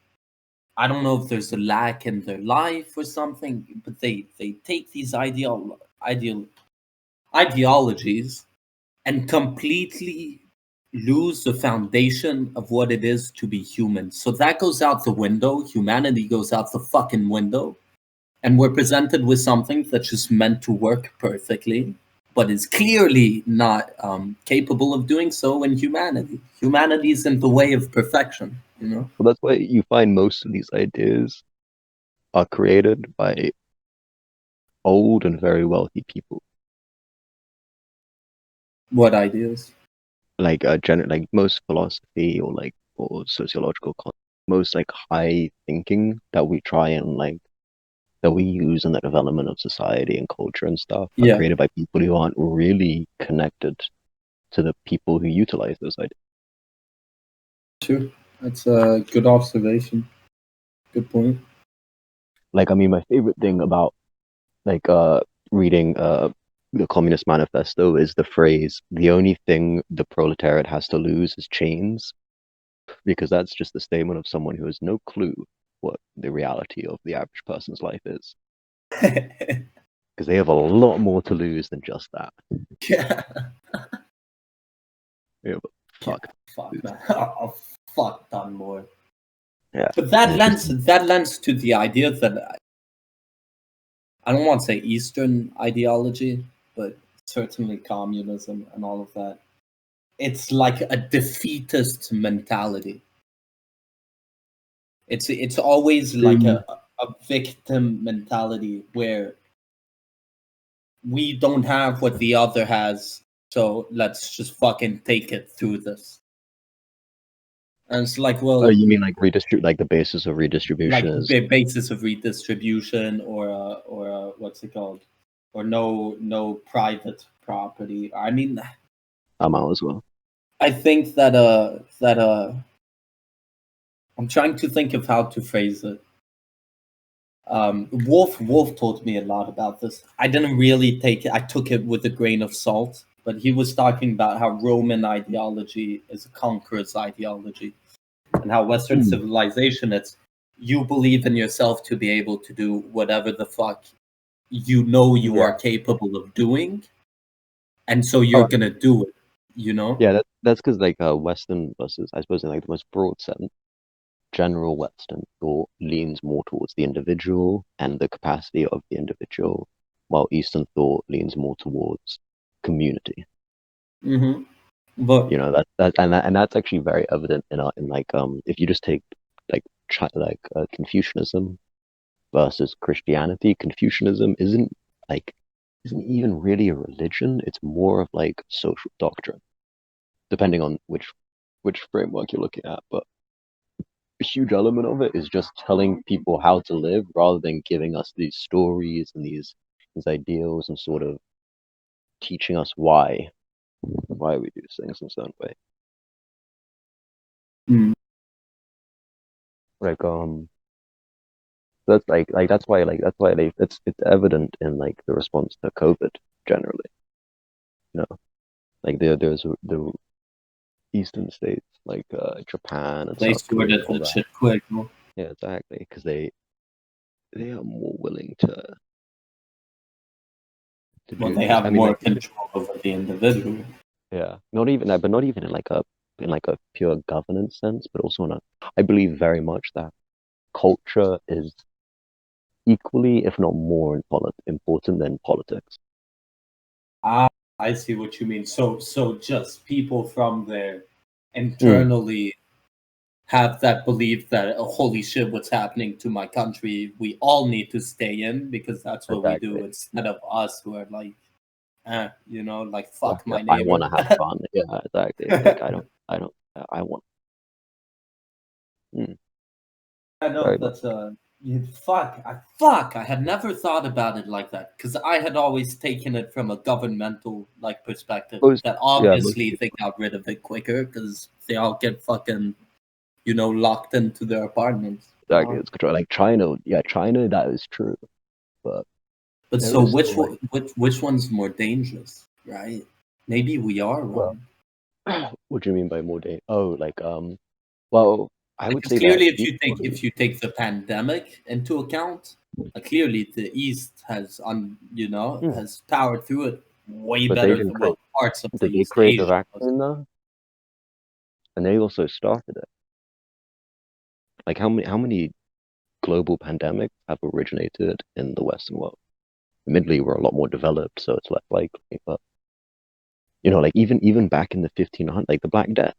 I don't know if there's a lack in their life or something, but they take these ideologies and completely lose the foundation of what it is to be human. So that goes out the window. Humanity goes out the fucking window. And we're presented with something that's just meant to work perfectly, but is clearly not capable of doing so in humanity. Humanity is in the way of perfection, you know? Well, that's why you find most of these ideas are created by old and very wealthy people. What ideas? Like like most philosophy or like or sociological concepts most like high thinking that we try and like that we use in the development of society and culture and stuff are Yeah, created by people who aren't really connected to the people who utilize those ideas. true. That's a good observation. Good point. Like, I mean, my favorite thing about like reading the Communist Manifesto is the phrase, "The only thing the proletariat has to lose is chains," because that's just the statement of someone who has no clue what the reality of the average person's life is. Because they have a lot more to lose than just that. Yeah. Yeah, but Yeah, fuck. fuck man. A fuck ton more. Yeah, But and it's just that lends to the idea that I don't want to say Eastern ideology, but certainly communism and all of that. It's like a defeatist mentality. It's always like true. a victim mentality where we don't have what the other has, so let's just fucking take it through this. And it's like, Oh, well, you mean like redistribute, like the basis of redistribution like is basis of redistribution or what's it called, or no private property. I mean, I'm out as well. I think that I'm trying to think of how to phrase it. Wolf taught me a lot about this. I didn't really take it. I took it with a grain of salt, but he was talking about how Roman ideology is a conqueror's ideology, and how Western Hmm. civilization, it's you believe in yourself to be able to do whatever the fuck you know you are Yeah. capable of doing, and so Oh, you're gonna do it. You know. yeah. That's because like Western versus, I suppose, in like the most broad sense, general Western thought leans more towards the individual and the capacity of the individual, while Eastern thought leans more towards community. Mm-hmm. But You know and that's actually very evident in our in like if you just take like Confucianism versus Christianity. Confucianism like isn't even really a religion. It's more of like social doctrine, depending on which framework you're looking at. But a huge element of it is just telling people how to live rather than giving us these stories and these ideals and sort of teaching us why we do things in a certain way. mm, Like that's that's why it's evident in like the response to COVID generally. You know, like there's the eastern states like Japan and they South Korea, sorted all that that. shit quick. No? Yeah, exactly, because they are more willing to Well, do they things. I have mean, more like even control over the individual. yeah, not even that, but not even in like a pure governance sense, but also in a I believe very much that culture is equally, if not more, important than politics. Ah, I see what you mean. So just people from there Mm, internally have that belief that oh, holy shit, what's happening to my country? We all need to stay in because that's what we do exactly. instead of us who are like, like Fuck fuck yeah, my I want neighbor. to have fun. Yeah, exactly. Like I want. Mm, I know very much. that's fuck. I had never thought about it like that because I had always taken it from a governmental like perspective. Most That yeah, most obviously they people. got rid of it quicker because they all get fucking locked into their apartments. Exactly, it's control. Like China, yeah, China, that is true, but But there so is still like, which one's more dangerous, right? Maybe we are well, wrong. what do you mean by more day? Oh, like well, I would Because say they're clearly, equally. if you take the pandemic into account, clearly the East Mm, has powered through it way but they better didn't than well create. parts of the Did they East create the Asia was. vaccine though? And they also started it. Like how many global pandemics have originated in the Western world? Admittedly, we're a lot more developed, so it's less likely. But like even back in the 1500s, like the Black Death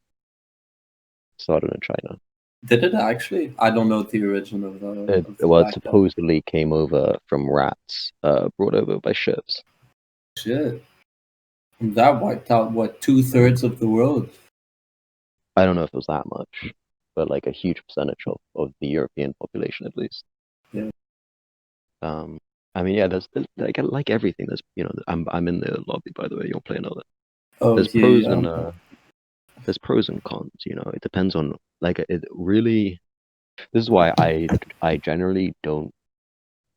started in China. Did it actually? I don't know the origin It, of the well, it Black Death. supposedly came over from rats, brought over by ships. Shit, and that wiped out what 2/3 of the world. I don't know if it was that much. but like a huge percentage of the European population at least. Yeah. Um, I mean, yeah, there's like everything. I'm in the lobby, by the way. You'll play another. Oh There's pros yeah. and there's pros and cons. It depends on like it really. This is why I generally don't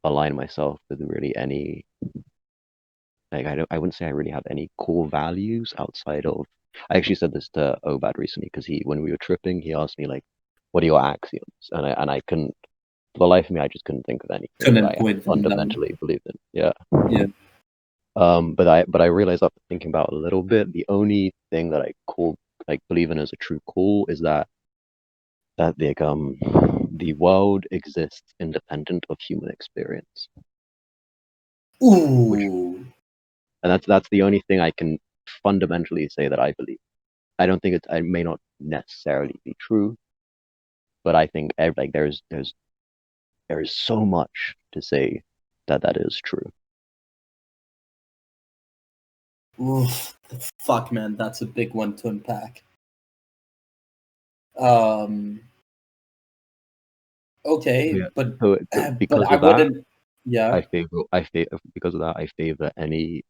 align myself with really any like I wouldn't say I really have any core values outside of. I actually said this to Obad recently because when we were tripping, he asked me like, "What are your axioms?" And I couldn't, for the life of me, I just couldn't think of anything that Couldn't I point them down. fundamentally believed in. Yeah. Yeah. But I realized after thinking about it a little bit, the only thing that I call like believe in as a true core is that the world exists independent of human experience, which Ooh. and that's the only thing I can fundamentally say that I believe. I don't think it may not necessarily be true, but I think like there is so much to say that that is true. Oof. Fuck, man, that's a big one to unpack. Um. Okay, Yeah. So but because I of that, wouldn't. Yeah. I favor because of that I favor any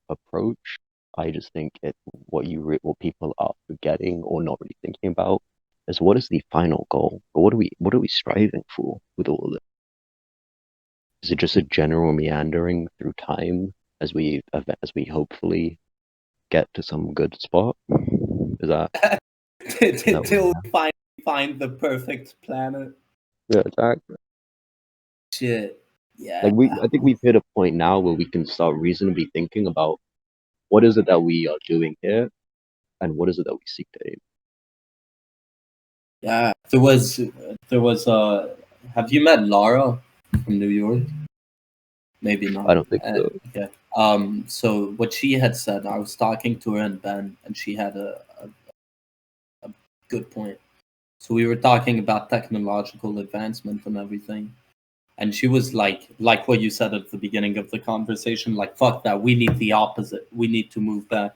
approach. I just think what people are forgetting or not really thinking about is what is the final goal? Or what are we striving for with all of this? Is it just a general meandering through time as we hopefully get to some good spot? Is that what Till we find the perfect planet. yeah, exactly. Shit. Yeah. Like I think we've hit a point now where we can start reasonably thinking about what is it that we are doing here and what is it that we seek to aim. Yeah. There was. Have you met Laura from New York? Maybe I not. don't think so. Okay. So what she had said, I was talking to her and Ben, and she had a good point. So we were talking about technological advancement and everything. And she was like what you said at the beginning of the conversation, like, fuck that. We need the opposite. We need to move back.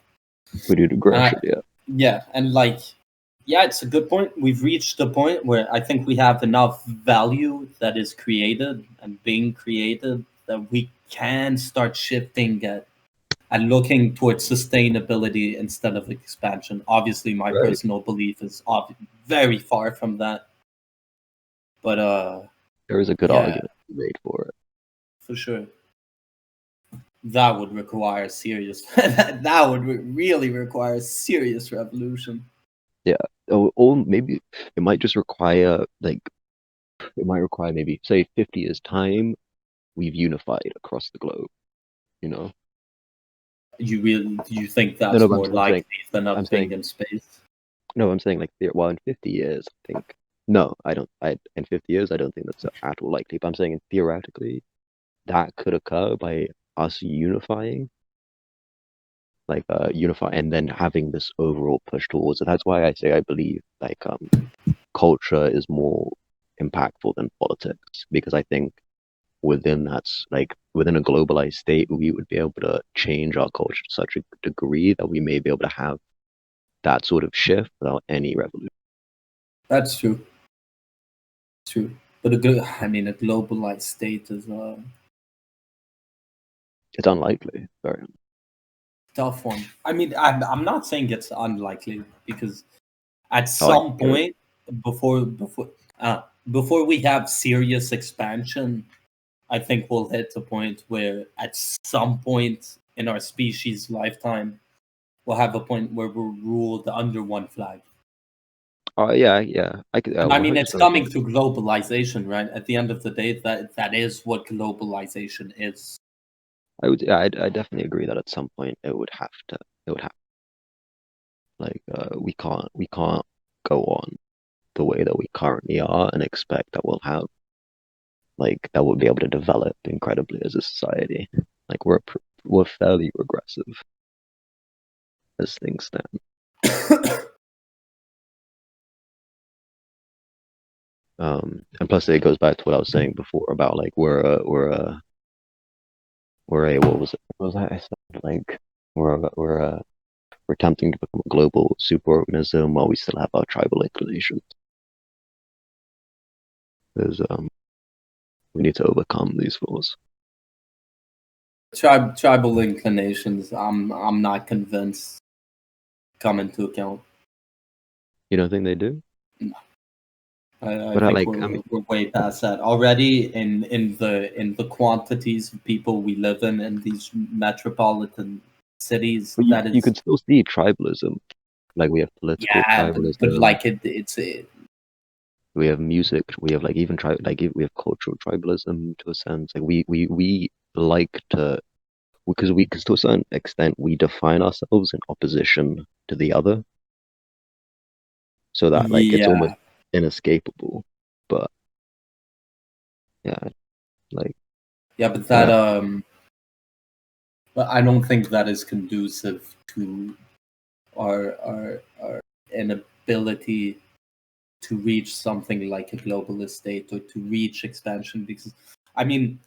We do Uh, aggression, yeah. yeah. And like, yeah, it's a good point. We've reached a point where I think we have enough value that is created and being created that we can start shifting and looking towards sustainability instead of expansion. Obviously, my Right. personal belief is very far from that. But There is a good yeah, argument to be made for it. for sure. That would require serious. That would really require serious revolution. Yeah. Or maybe it might just require maybe say 50 years time, we've unified across the globe, you know? You think No, that's no, but more likely than us I'm being saying in space? no, I'm saying like well in 50 years, I think no, I don't in 50 years I don't think that's at all likely. But I'm saying theoretically that could occur by us unify and then having this overall push towards it. That's why I say I believe culture is more impactful than politics because I think within a globalized state we would be able to change our culture to such a degree that we may be able to have that sort of shift without any revolution. That's true. True. But I mean, a globalized state is a It's unlikely, very. tough one. I mean, I'm not saying it's unlikely because at Oh, I some think it is. point uh, before we have serious expansion, I think we'll hit a point where at some point in our species lifetime, we'll have a point where we're ruled under one flag. Oh yeah, yeah. I could. And I Well, mean, just it's coming to globalization, right? At the end of the day, that is what globalization is. I would. Yeah, I definitely agree that at some point it would have to. It would have we can't go on the way that we currently are and expect that we'll be able to develop incredibly as a society. Like we're fairly regressive as things stand. And plus it goes back to what I was saying before about like we're a what was that I said like we're attempting to become a global superorganism while we still have our tribal inclinations. There's we need to overcome these flaws. Tribal inclinations. I'm not convinced come into account. You don't think they do? No. I But I think like, I mean, we're way past that already. In the quantities of people we live in these metropolitan cities, but that you is, can still see tribalism. Like we have political yeah, but tribalism, like it's we have music, we have like even we have cultural tribalism to a sense. Like we like to because to a certain extent we define ourselves in opposition to the other, so that like it's almost yeah, inescapable. But yeah, like yeah, but I that don't but I don't think that is conducive to our inability to reach something like a globalist state or to reach expansion. Because I mean,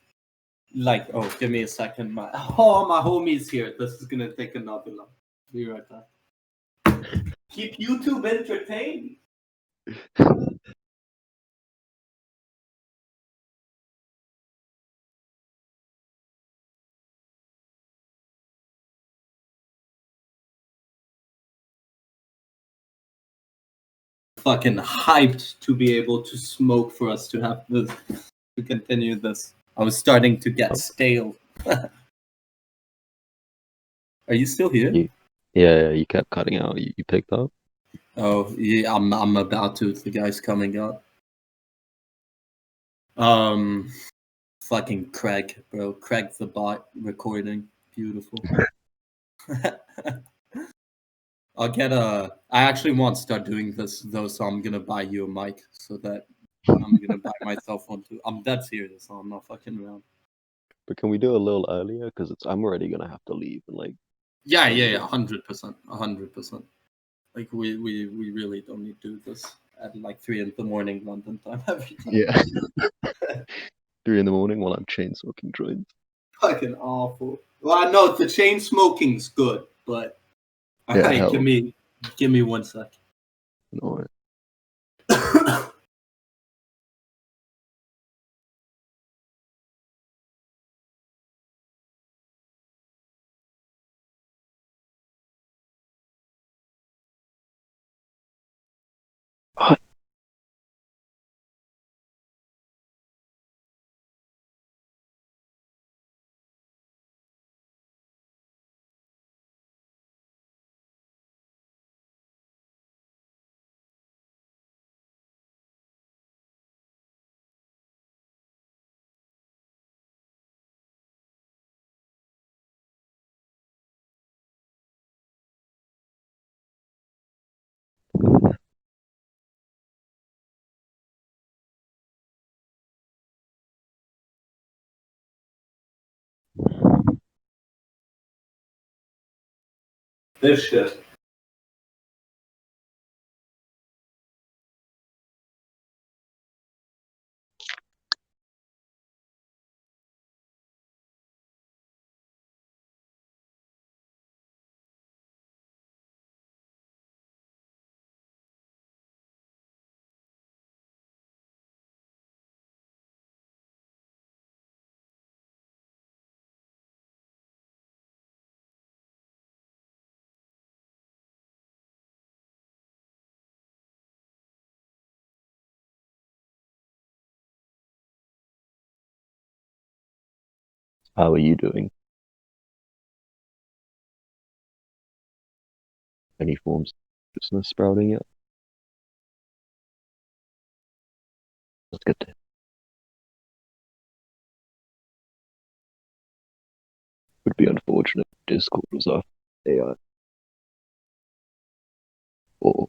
like, oh, give me a second, my homie's here. This is gonna take another long. Be right back. Keep YouTube entertained. Fucking hyped to be able to smoke for us to have this to continue this. I was starting to get know. stale. Are you still here? You, yeah, you kept cutting out. You picked up. Oh yeah, I'm about to. The guy's coming up. Fucking Craig, bro. Craig the bot recording. Beautiful. I'll get a. I actually want to start doing this though, so I'm gonna buy you a mic so that I'm gonna buy myself one too. I'm dead serious. So I'm not fucking around. But can we do it a little earlier? Because it's I'm already gonna have to leave in like Yeah, 20 yeah, yeah. minutes. 100%, 100%. Like we really don't need to do this at like 3 in the morning London time every time. Yeah, 3 in the morning while I'm chain smoking joints. Fucking awful. Well, I know the chain smoking's good, but all Yeah, right, give hell, me 1 sec. no. Oh, This shit. how are you doing? Any forms of business sprouting yet? That's good. Would be unfortunate if Discord was off AI or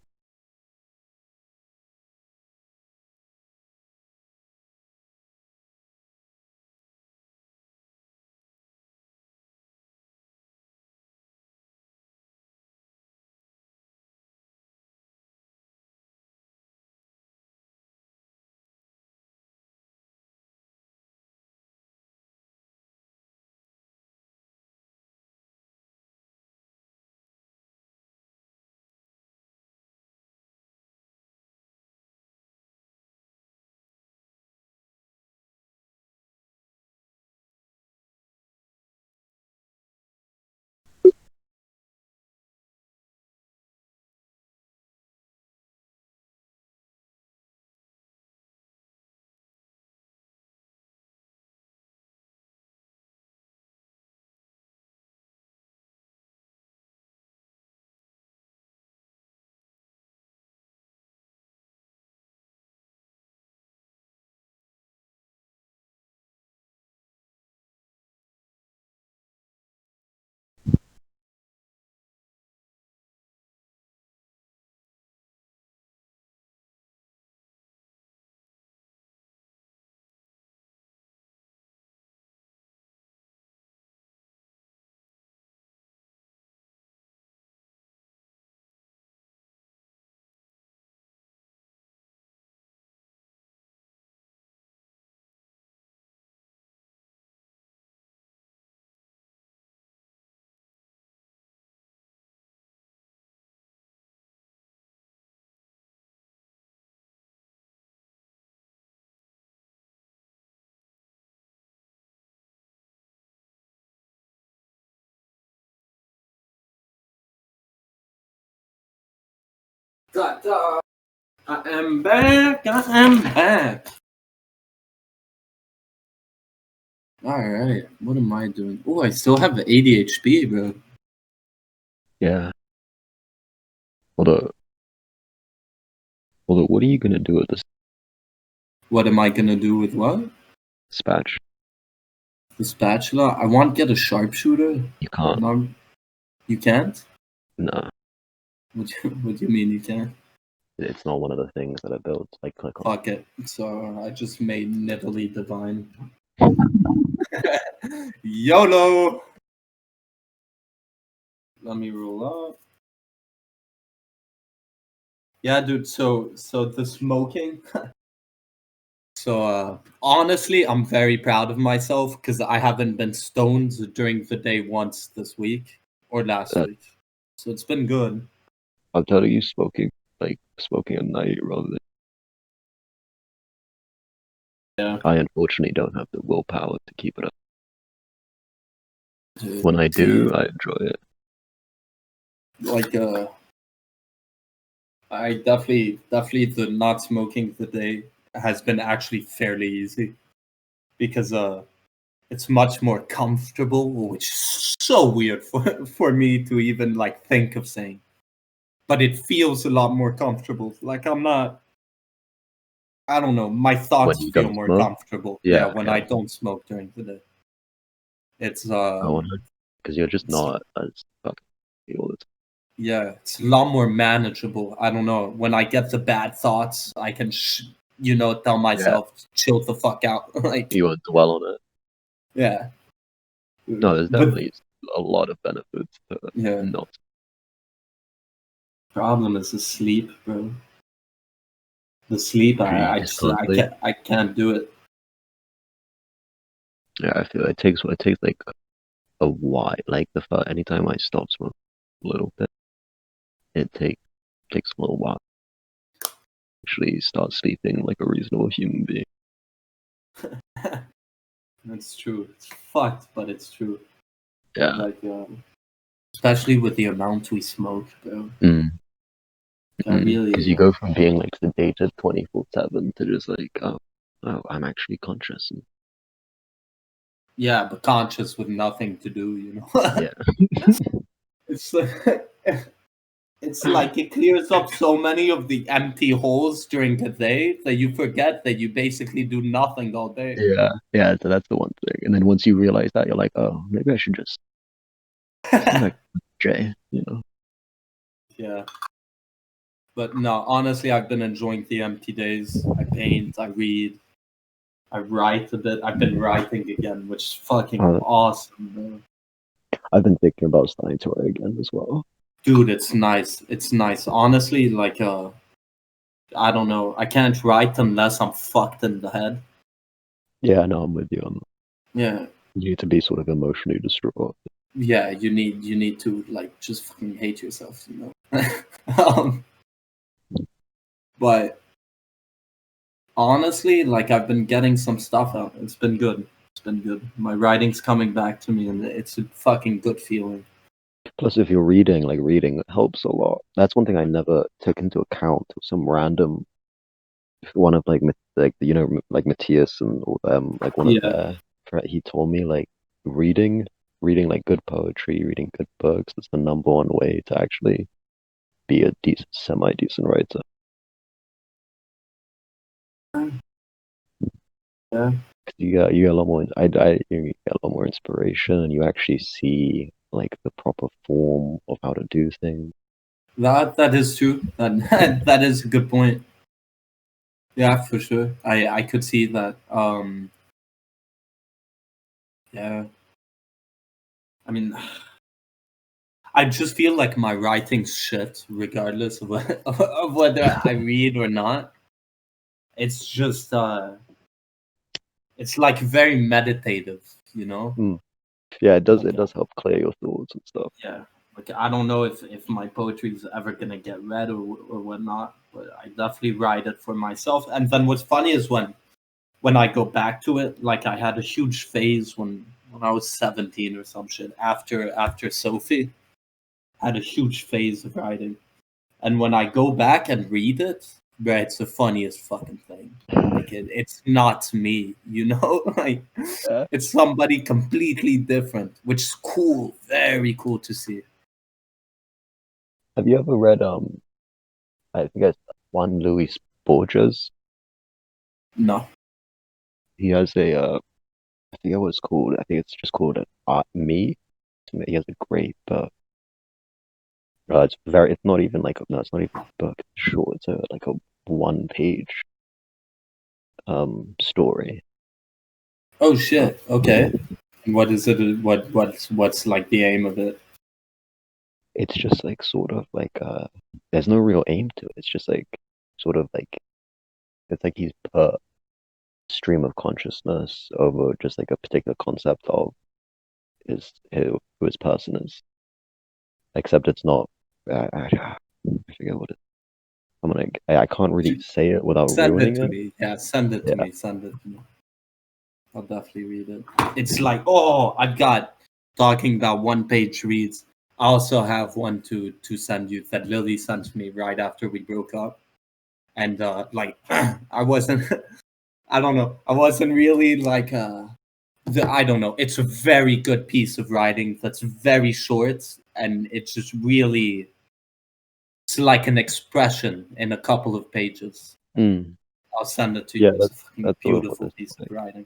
I am back. I am back. All right. What am I doing? Oh, I still have ADHD, bro. Yeah. Although, what are you gonna do with this What am I gonna do with what? dispatch? The spatula? I want to get a sharpshooter. You can't. No, you can't? No, What do you mean you can't? it's not one of the things that I built. Like, click on. Fuck it. So I just made Nidalee divine. YOLO! Let me roll up. Yeah, dude. So the smoking. So honestly, I'm very proud of myself because I haven't been stoned during the day once this week or last week. So it's been good. I'll tell you, smoking at night rather than. Yeah. I unfortunately don't have the willpower to keep it up. Dude, When I do, I enjoy it. like I definitely the not smoking the day has been actually fairly easy because it's much more comfortable, which is so weird for me to even like think of saying. But it feels a lot more comfortable. Like I don't know, my When thoughts you feel don't more smoke, comfortable. Yeah, yeah, when yeah. I don't smoke during the day. It's I want to, because you're just it's not as fucking all the time. yeah, it's a lot more manageable. I don't know. When I get the bad thoughts, I can tell Yeah, myself chill the fuck out. Like you won't dwell on it. yeah. No, there's But definitely a lot of benefits to yeah, not. problem is the sleep, bro. The sleep, I Just just can't sleep. I can't do it. Yeah, I feel it takes like a while. Like anytime I stop smoking a little bit, it takes a little while to actually start sleeping like a reasonable human being. That's true. It's fucked, but it's true. Yeah. Like especially with the amount we smoke, bro. Mm. That Because really you go from being like sedated 24/7 to just like, oh, I'm actually conscious. And, yeah, but conscious with nothing to do, you know. yeah. It's like it's like it clears up so many of the empty holes during the day that you forget that you basically do nothing all day. Yeah. Yeah. So that's the one thing. And then once you realize that, you're like, oh, maybe I should just come back to Jay, you know? Yeah. But no, honestly, I've been enjoying the empty days. I paint, I read, I write a bit. I've been writing again, which is fucking Uh, awesome, bro. I've been thinking about starting to write again as well. Dude, it's nice. It's nice. Honestly, like I don't know. I can't write unless I'm fucked in the head. Yeah, no, I'm with you on that. Yeah. You need to be sort of emotionally distraught. Yeah, you need to like just fucking hate yourself, you know. um, but honestly, like I've been getting some stuff out. It's been good. It's been good. My writing's coming back to me, and it's a fucking good feeling. Plus, if you're reading, like reading helps a lot. That's one thing I never took into account. Some random one of like like Matthias and like one of Yeah, their he told me like reading like good poetry, reading good books is the number one way to actually be a decent semi decent writer. yeah. 'Cause you get a lot more you get a lot more inspiration and you actually see like the proper form of how to do things. That is true. That that is a good point. Yeah, for sure. I could see that. Yeah. I mean, I just feel like my writing's shit, regardless of, of whether I read or not. It's just it's like very meditative, you know. Mm. Yeah, it Like does help clear your thoughts and stuff. yeah, like I don't know if my poetry is ever gonna get read or whatnot, but I definitely write it for myself. And then what's funny is when I go back to it, like I had a huge phase when I was 17 or some shit after Sophie. I had a huge phase of writing, And when I go back and read it, bro, it's the funniest fucking thing. Like it's not me, you know? Like Yeah. it's somebody completely different, which is cool, very cool to see. Have you ever read I think it's Juan Luis Borges? No. He has a I forget what it's called. I think it's just called Me. He has a great book. It's not even like no, it's not even a book. It's short. It's like a one-page story. Oh But shit. Okay. What is it? What's like the aim of it? it's just like sort of like there's no real aim to it. It's just like sort of like it's like he's put stream of consciousness over just like a particular concept of who his person is. Except it's not. I forget what it. I'm gonna. I can't really say it without Send it ruining to it. me. Yeah, send it to Yeah. me. Send it to me. I'll definitely read it. It's like, oh, I've got talking about one-page reads. I also have one to send you that Lily sent me right after we broke up, and like I wasn't, I don't know, I wasn't really like I don't know. It's a very good piece of writing that's very short, and it's just really, it's like an expression in a couple of pages. Mm. I'll send it to Yeah, you. It's a fucking that's sort of what beautiful this piece is of like. writing.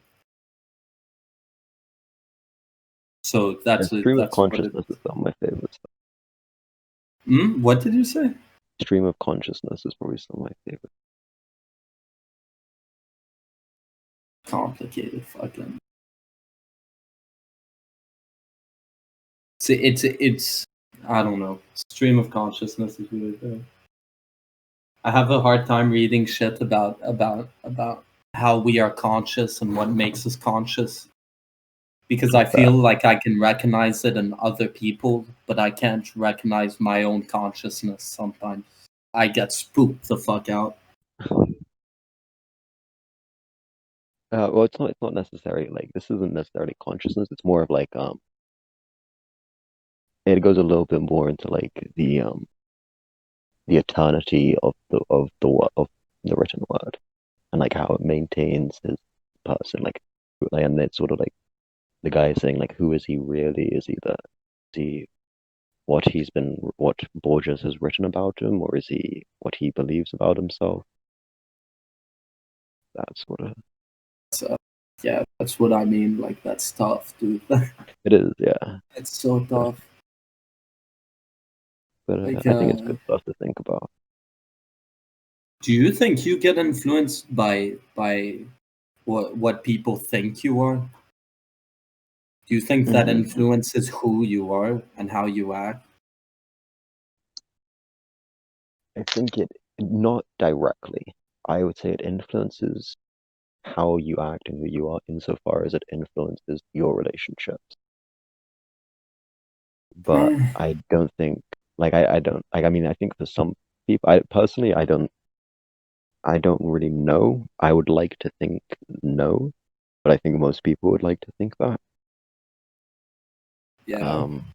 So And that's it. stream of That's what it consciousness is. is some of my favorites. What did you say? Stream of consciousness is probably some of my favorites. Complicated fucking. It's I don't know. Stream of consciousness is really good. I have a hard time reading shit about how we are conscious and what makes us conscious because I But feel like I can recognize it in other people, but I can't recognize my own consciousness sometimes. I get spooked the fuck out. well, it's not necessarily like this isn't necessarily consciousness. It's more of like it goes a little bit more into like the eternity of the written word and like how it maintains his person and it's sort of like the guy is saying like who is he really? Is he what Borges has written about him, or is he what he believes about himself? That's sort of So yeah, that's what I mean. Like that's tough, dude. it is, yeah. It's so But tough. Like, I think it's good stuff to think about. do you think you get influenced by what people think you are? Do you think that Mm, influences who you are and how you act? I think it not directly. I would say it influences how you act and who you are insofar as it influences your relationships. But I don't think I don't like I mean I think for some people I personally I don't really know. I would like to think no, but I think most people would like to think that. Yeah, Um,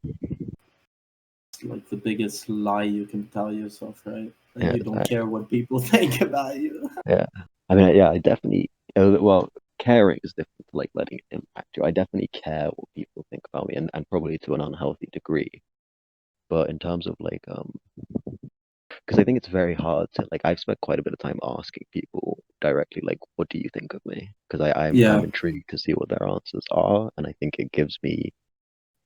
it's like the biggest lie you can tell yourself, right? That yeah, you don't care what people think about you. yeah. I mean, yeah, I definitely. Well, caring is different to like letting it impact you. I definitely care what people think about me, and probably to an unhealthy degree. But in terms of like, because I think it's very hard to like. I've spent quite a bit of time asking people directly, like, "What do you think of me?" Because I'm Yeah. intrigued to see what their answers are, and I think it gives me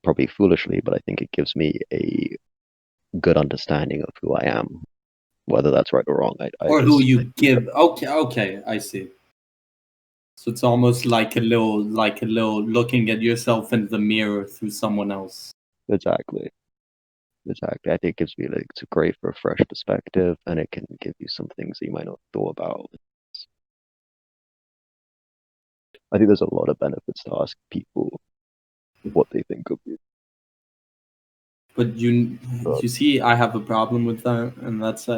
probably foolishly, but I think it gives me a good understanding of who I am. Whether that's right or wrong, I Or who just you give. Okay, okay, I see. So it's almost like a little looking at yourself in the mirror through someone else. exactly. Exactly. I think it gives me like it's great for a fresh perspective, and it can give you some things that you might not have thought about. I think there's a lot of benefits to ask people what they think of you. But But you see, I have a problem with that, and that's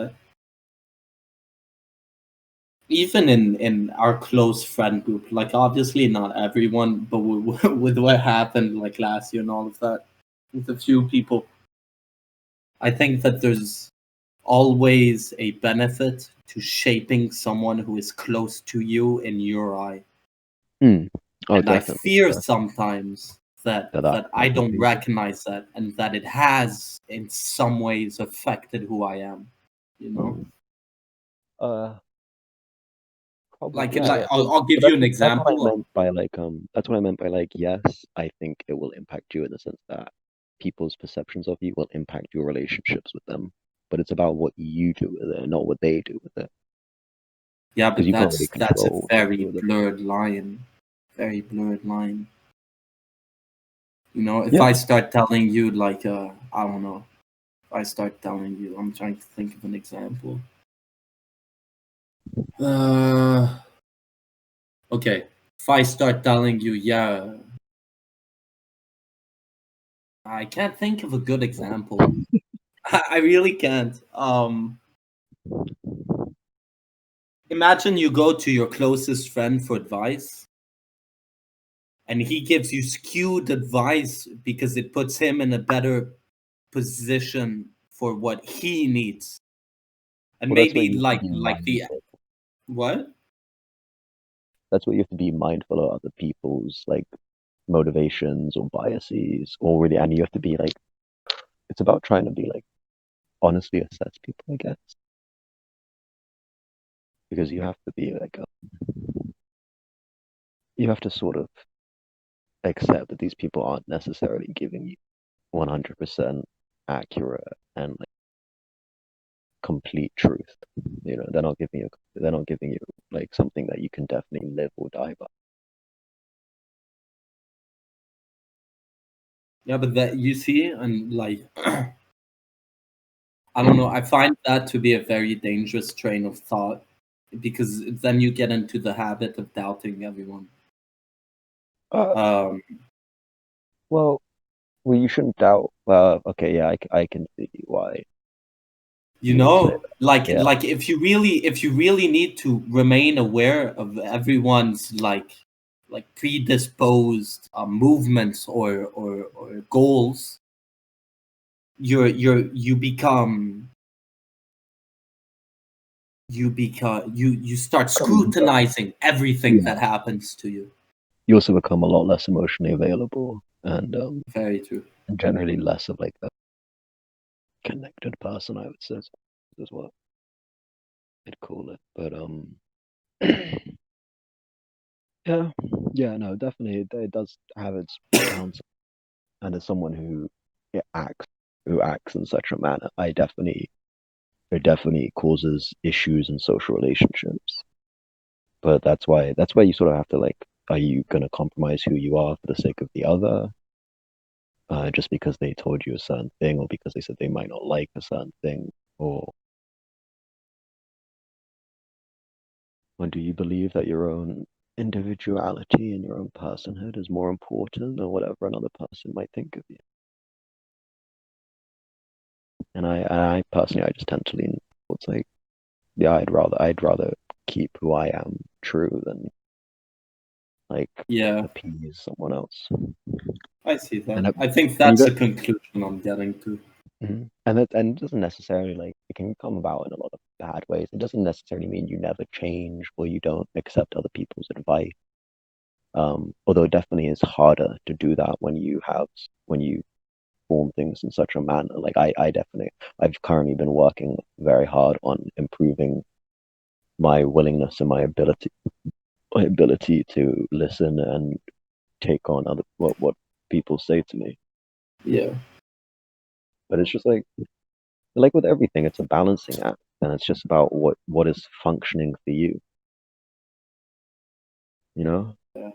even in our close friend group. Like obviously not everyone, but with what happened like last year and all of that, with a few people, I think that always a benefit to shaping someone who is close to you in your eye. Mm. Oh, And I definitely. fear Yeah. sometimes that That I could don't be. recognize that, and that it has in some ways affected who I am. You know, Uh, Probably, like yeah, yeah. I'll give But you an that's what I example of, meant by like that's what I meant by like yes, I think it will impact you in the sense that people's perceptions of you will impact your relationships with them. But it's about what you do with it, not what they do with it. yeah, Because but you can't really that's a control what they do very with it. blurred line, very blurred line. You know, if Yeah. I start telling you like I don't know, if I start telling you, I'm trying to think of an example. Okay, if I start telling you, yeah, I can't think of a good example. I really can't. Imagine you go to your closest friend for advice, and he gives you skewed advice because it puts him in a better position for what he needs, and Well, that's what maybe you have to be like the mindful. what? That's what you have to be mindful of other people's like motivations or biases, or really, and you have to be like, it's about trying to be like honestly assess people, I guess, because you have to be like you have to sort of accept that these people aren't necessarily giving you 100% accurate and like complete truth. You know, they're not giving you like something that you can definitely live or die by. Yeah, but that you see, and like I don't know, I find that to be a very dangerous train of thought because then you get into the habit of doubting everyone. Uh, Um, well, you shouldn't doubt. Okay, yeah, I can see why you you would say know, that. Yeah, like if you really need to remain aware of everyone's like predisposed movements or goals, you become you start scrutinizing everything yeah. that happens to you. You also become a lot less emotionally available and Very true. generally less of like a connected person, I would say, is what I'd call it. But yeah, yeah, no, definitely it does have its downside. And as someone who acts in such a manner, it definitely causes issues in social relationships. But that's why you sort of have to like, are you gonna compromise who you are for the sake of the other? Just because they told you a certain thing, or because they said they might not like a certain thing, or do you believe that your own individuality and your own personhood is more important than whatever another person might think of you? And I personally, I just tend to lean towards like, yeah, I'd rather keep who I am true than like Yeah, appease someone else. I see that. And I think and you that's got a conclusion I'm getting to. and it doesn't necessarily like it can come about in a lot of bad ways. It doesn't necessarily mean you never change or you don't accept other people's advice. Although it definitely is harder to do that when you form things in such a manner. Like I've currently been working very hard on improving my willingness and my ability to listen and take on other what people say to me. Yeah. But it's just like with everything, it's a balancing act, and it's just about what is functioning for you. You know? Yeah.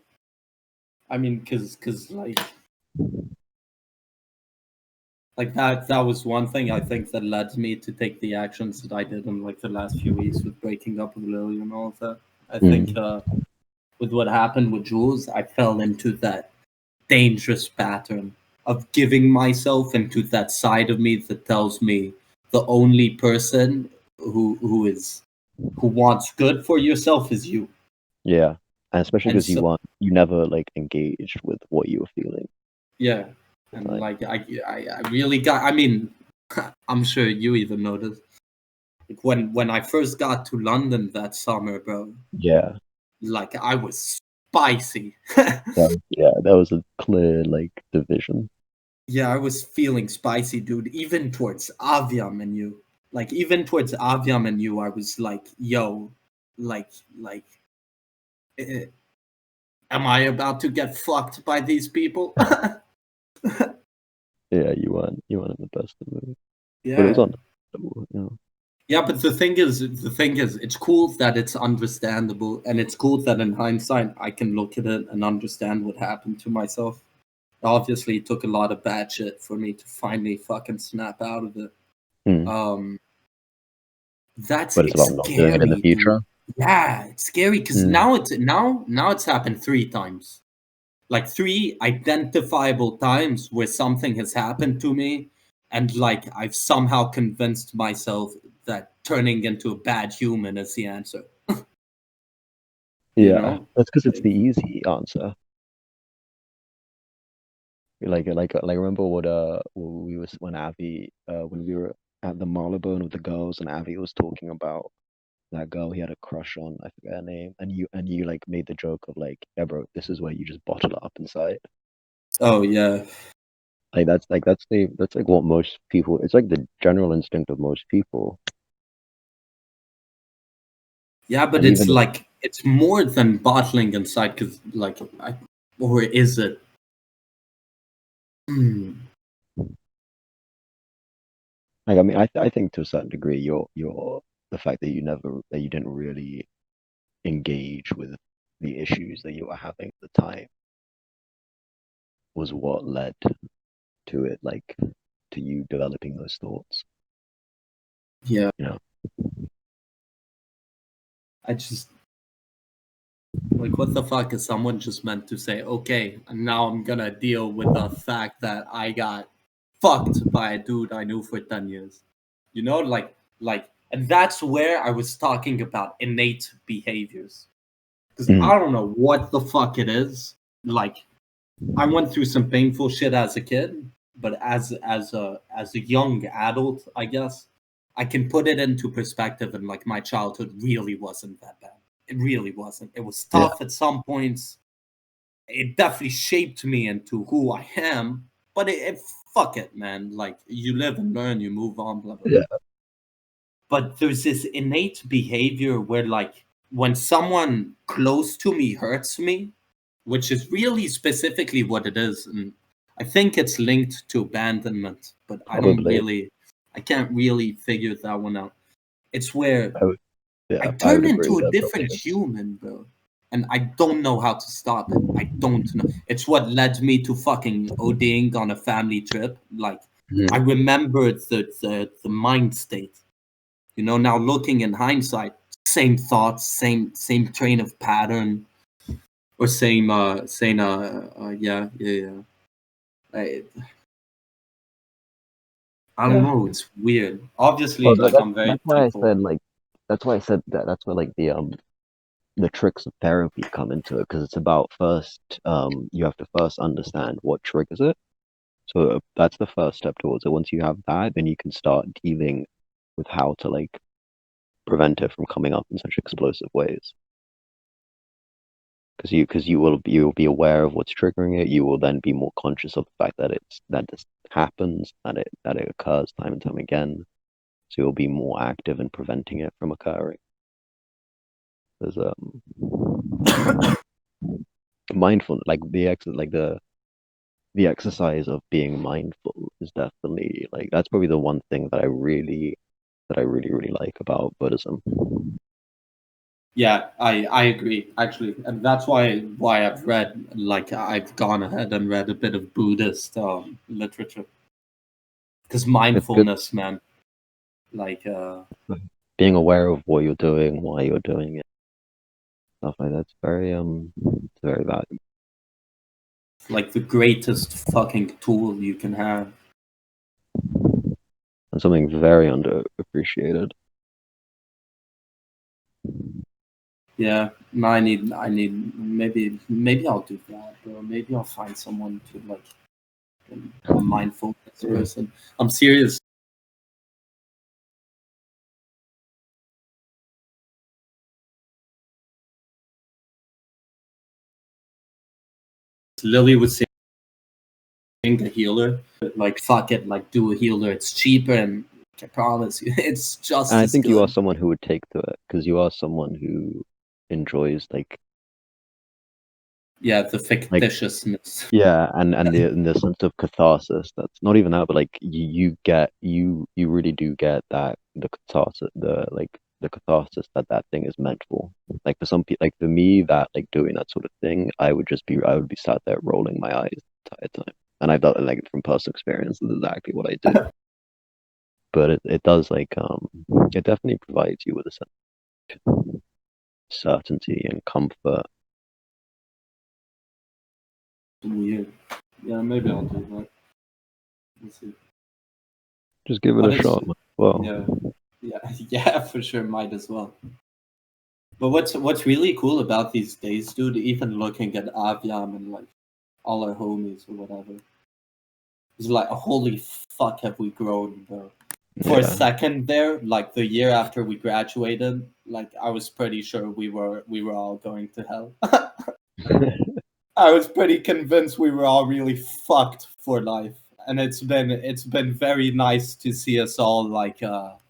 I mean, cause like that was one thing I think that led me to take the actions that I did in like the last few weeks with breaking up with Lily and all of that. I think Mm. with what happened with Jules, I fell into that dangerous pattern of giving myself into that side of me that tells me the only person who wants good for yourself is you. Yeah, and especially And because so you never like engaged with what you were feeling yeah, at the and time. like I really got. I mean, I'm sure you even noticed. Like when I first got to London that summer, bro, Yeah. like I was spicy. That was a clear like division. Yeah, I was feeling spicy, dude. Even towards Aviam and you, like even towards Aviam and you, I was like, yo, like, eh, am I about to get fucked by these people? Yeah, you weren't in the best of mood, but it was Yeah. understandable, you know. Yeah, but the thing is, it's cool that it's understandable, and it's cool that in hindsight I can look at it and understand what happened to myself. Obviously, it took a lot of bad shit for me to finally fucking snap out of it. Hmm. Um, But it's it's about not doing it in the scary, dude. future. Yeah, it's scary because Hmm. now it's happened 3 times, like 3 identifiable times where something has happened to me, and like I've somehow convinced myself that turning into a bad human is the answer. You Yeah, know, that's because it's like the easy answer. Remember what we was when Avi when we were at the Marylebone with the girls and Avi was talking about that girl he had a crush on, I forget her name, and you like made the joke of like, yeah, bro, this is where you just bottle it up inside. oh yeah, That's like what most people. It's like the general instinct of most people, yeah, but and it's even like it's more than bottling inside because like or is it? Hmm. like I mean, I think to a certain degree, your the fact that you didn't really engage with the issues that you were having at the time was what led to it, like to you developing those thoughts. Yeah, You know, I just like what the fuck is someone just meant to say? Okay, and now I'm gonna deal with the fact that I got fucked by a dude I knew for 10 years. You know, and that's where I was talking about innate behaviors because mm, I don't know what the fuck it is. Like I went through some painful shit as a kid, but as a young adult, I guess I can put it into perspective. And like my childhood really wasn't that bad. It really wasn't. It was yeah, tough at some points. It definitely shaped me into who I am. But fuck it, man. Like you live and learn, you move on, blah blah blah. yeah, But there's this innate behavior where like when someone close to me hurts me, which is really specifically what it is, and I think it's linked to abandonment, but probably. I can't really figure that one out. It's where I would, I yeah, I turn would agree into a that probably different is. human, bro. And I don't know how to stop it. I don't know. It's what led me to fucking ODing on a family trip. Like I Mhm. remember the mind state. You know, now looking in hindsight, same thoughts, same train of pattern, or same yeah. I, I don't Yeah. know. It's weird. Obviously, Well, like I'm very that's why I thankful. said like that's why I said that that's where like the tricks of therapy come into it because it's about first you have to first understand what triggers it. So that's the first step towards it. Once you have that, then you can start dealing with how to like prevent it from coming up in such explosive ways. Because you will be aware of what's triggering it. You will then be more conscious of the fact that that this happens, that it occurs time and time again. So you'll be more active in preventing it from occurring. There's mindful like the exercise of being mindful is definitely like that's probably the one thing that I really like about Buddhism. Yeah, I agree actually, and that's why I've read like I've gone ahead and read a bit of Buddhist literature because It's good mindfulness, man, like being aware of what you're doing, why you're doing it, stuff like that's it's very valuable like the greatest fucking tool you can have. and something very underappreciated. Yeah, no, maybe I'll do that, or maybe I'll find someone to like a mindfulness Yeah. person. I'm serious. Lily was saying a healer, like fuck it, like do a healer. It's cheaper, and I promise you, it's just And I as think you are good. someone who would take to it because you are someone who enjoys Yeah, the like fictitiousness. yeah, and the sense of catharsis. That's not even that, but like you really do get that the catharsis, the catharsis that that thing is meant for. Like for some people, like for me, that like doing that sort of thing, I would be sat there rolling my eyes the entire time. And I've done like from personal experience, this is exactly what I do. But it does it definitely provides you with a sense of certainty and comfort. Weird. Yeah, maybe I'll do that. Let's see. Just give it But a it's shot. Well, yeah, yeah, yeah, for sure. Might as well. But what's really cool about these days, dude? Even looking at Aviam and like all our homies or whatever, is like, holy fuck, have we grown, bro? For a yeah. second there, like the year after we graduated, like I was pretty sure we were all going to hell. I was pretty convinced we were all really fucked for life, and it's been very nice to see us all like Grow up.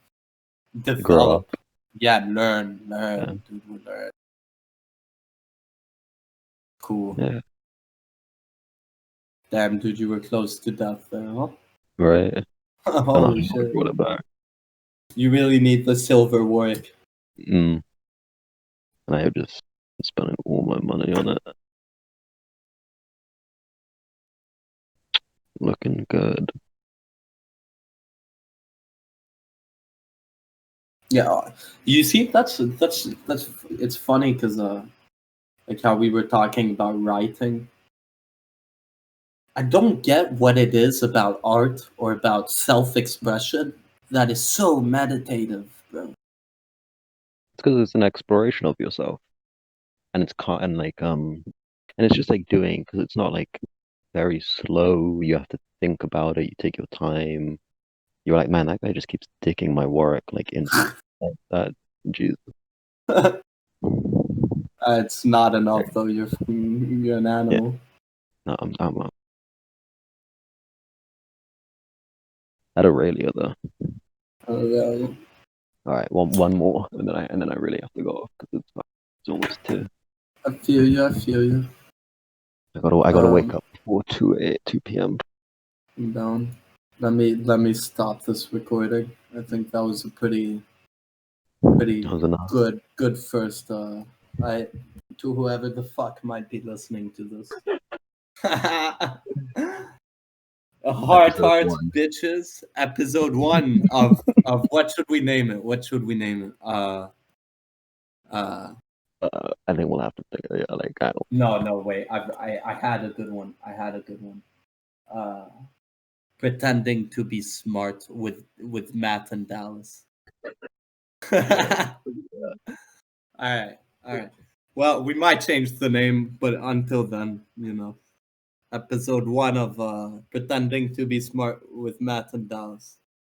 develop. Yeah, learn, Yeah. dude, we learn. Cool. Yeah. Damn, dude, you were close to death there, huh? Right. Don't know Holy how I shit. brought it back. You really need the silver work. Mm. And I have just spending all my money on it. Looking good. Yeah, you see, that's it's funny because like how we were talking about writing. I don't get what it is about art or about self-expression that is so meditative, bro. It's because it's an exploration of yourself, and it's caught and and it's just like doing because it's not like very slow. You have to think about it. You take your time. You're like, man, that guy just keeps digging my work like into like that. Jesus. It's not enough though. You're an Yeah. animal. No, I'm at Aurelia though. Oh yeah. All right, one more, and then I really have to go off because it's almost 2. I feel you. I feel you. I gotta wake up before 2 p.m. I'm down. Let me stop this recording. I think that was a pretty That was enough. good first. I to whoever the fuck might be listening to this. Episode Heart, 1. bitches. Episode 1 of what should we name it? What should we name it? Uh. I think we'll have to think. Yeah, like I don't. No, wait. I had a good one. I had a good one. Uh, pretending to be smart with Matt and Dallas. All Yeah, right, all right. Well, we might change the name, but until then, episode 1 of pretending to be smart with Matt and Dallas.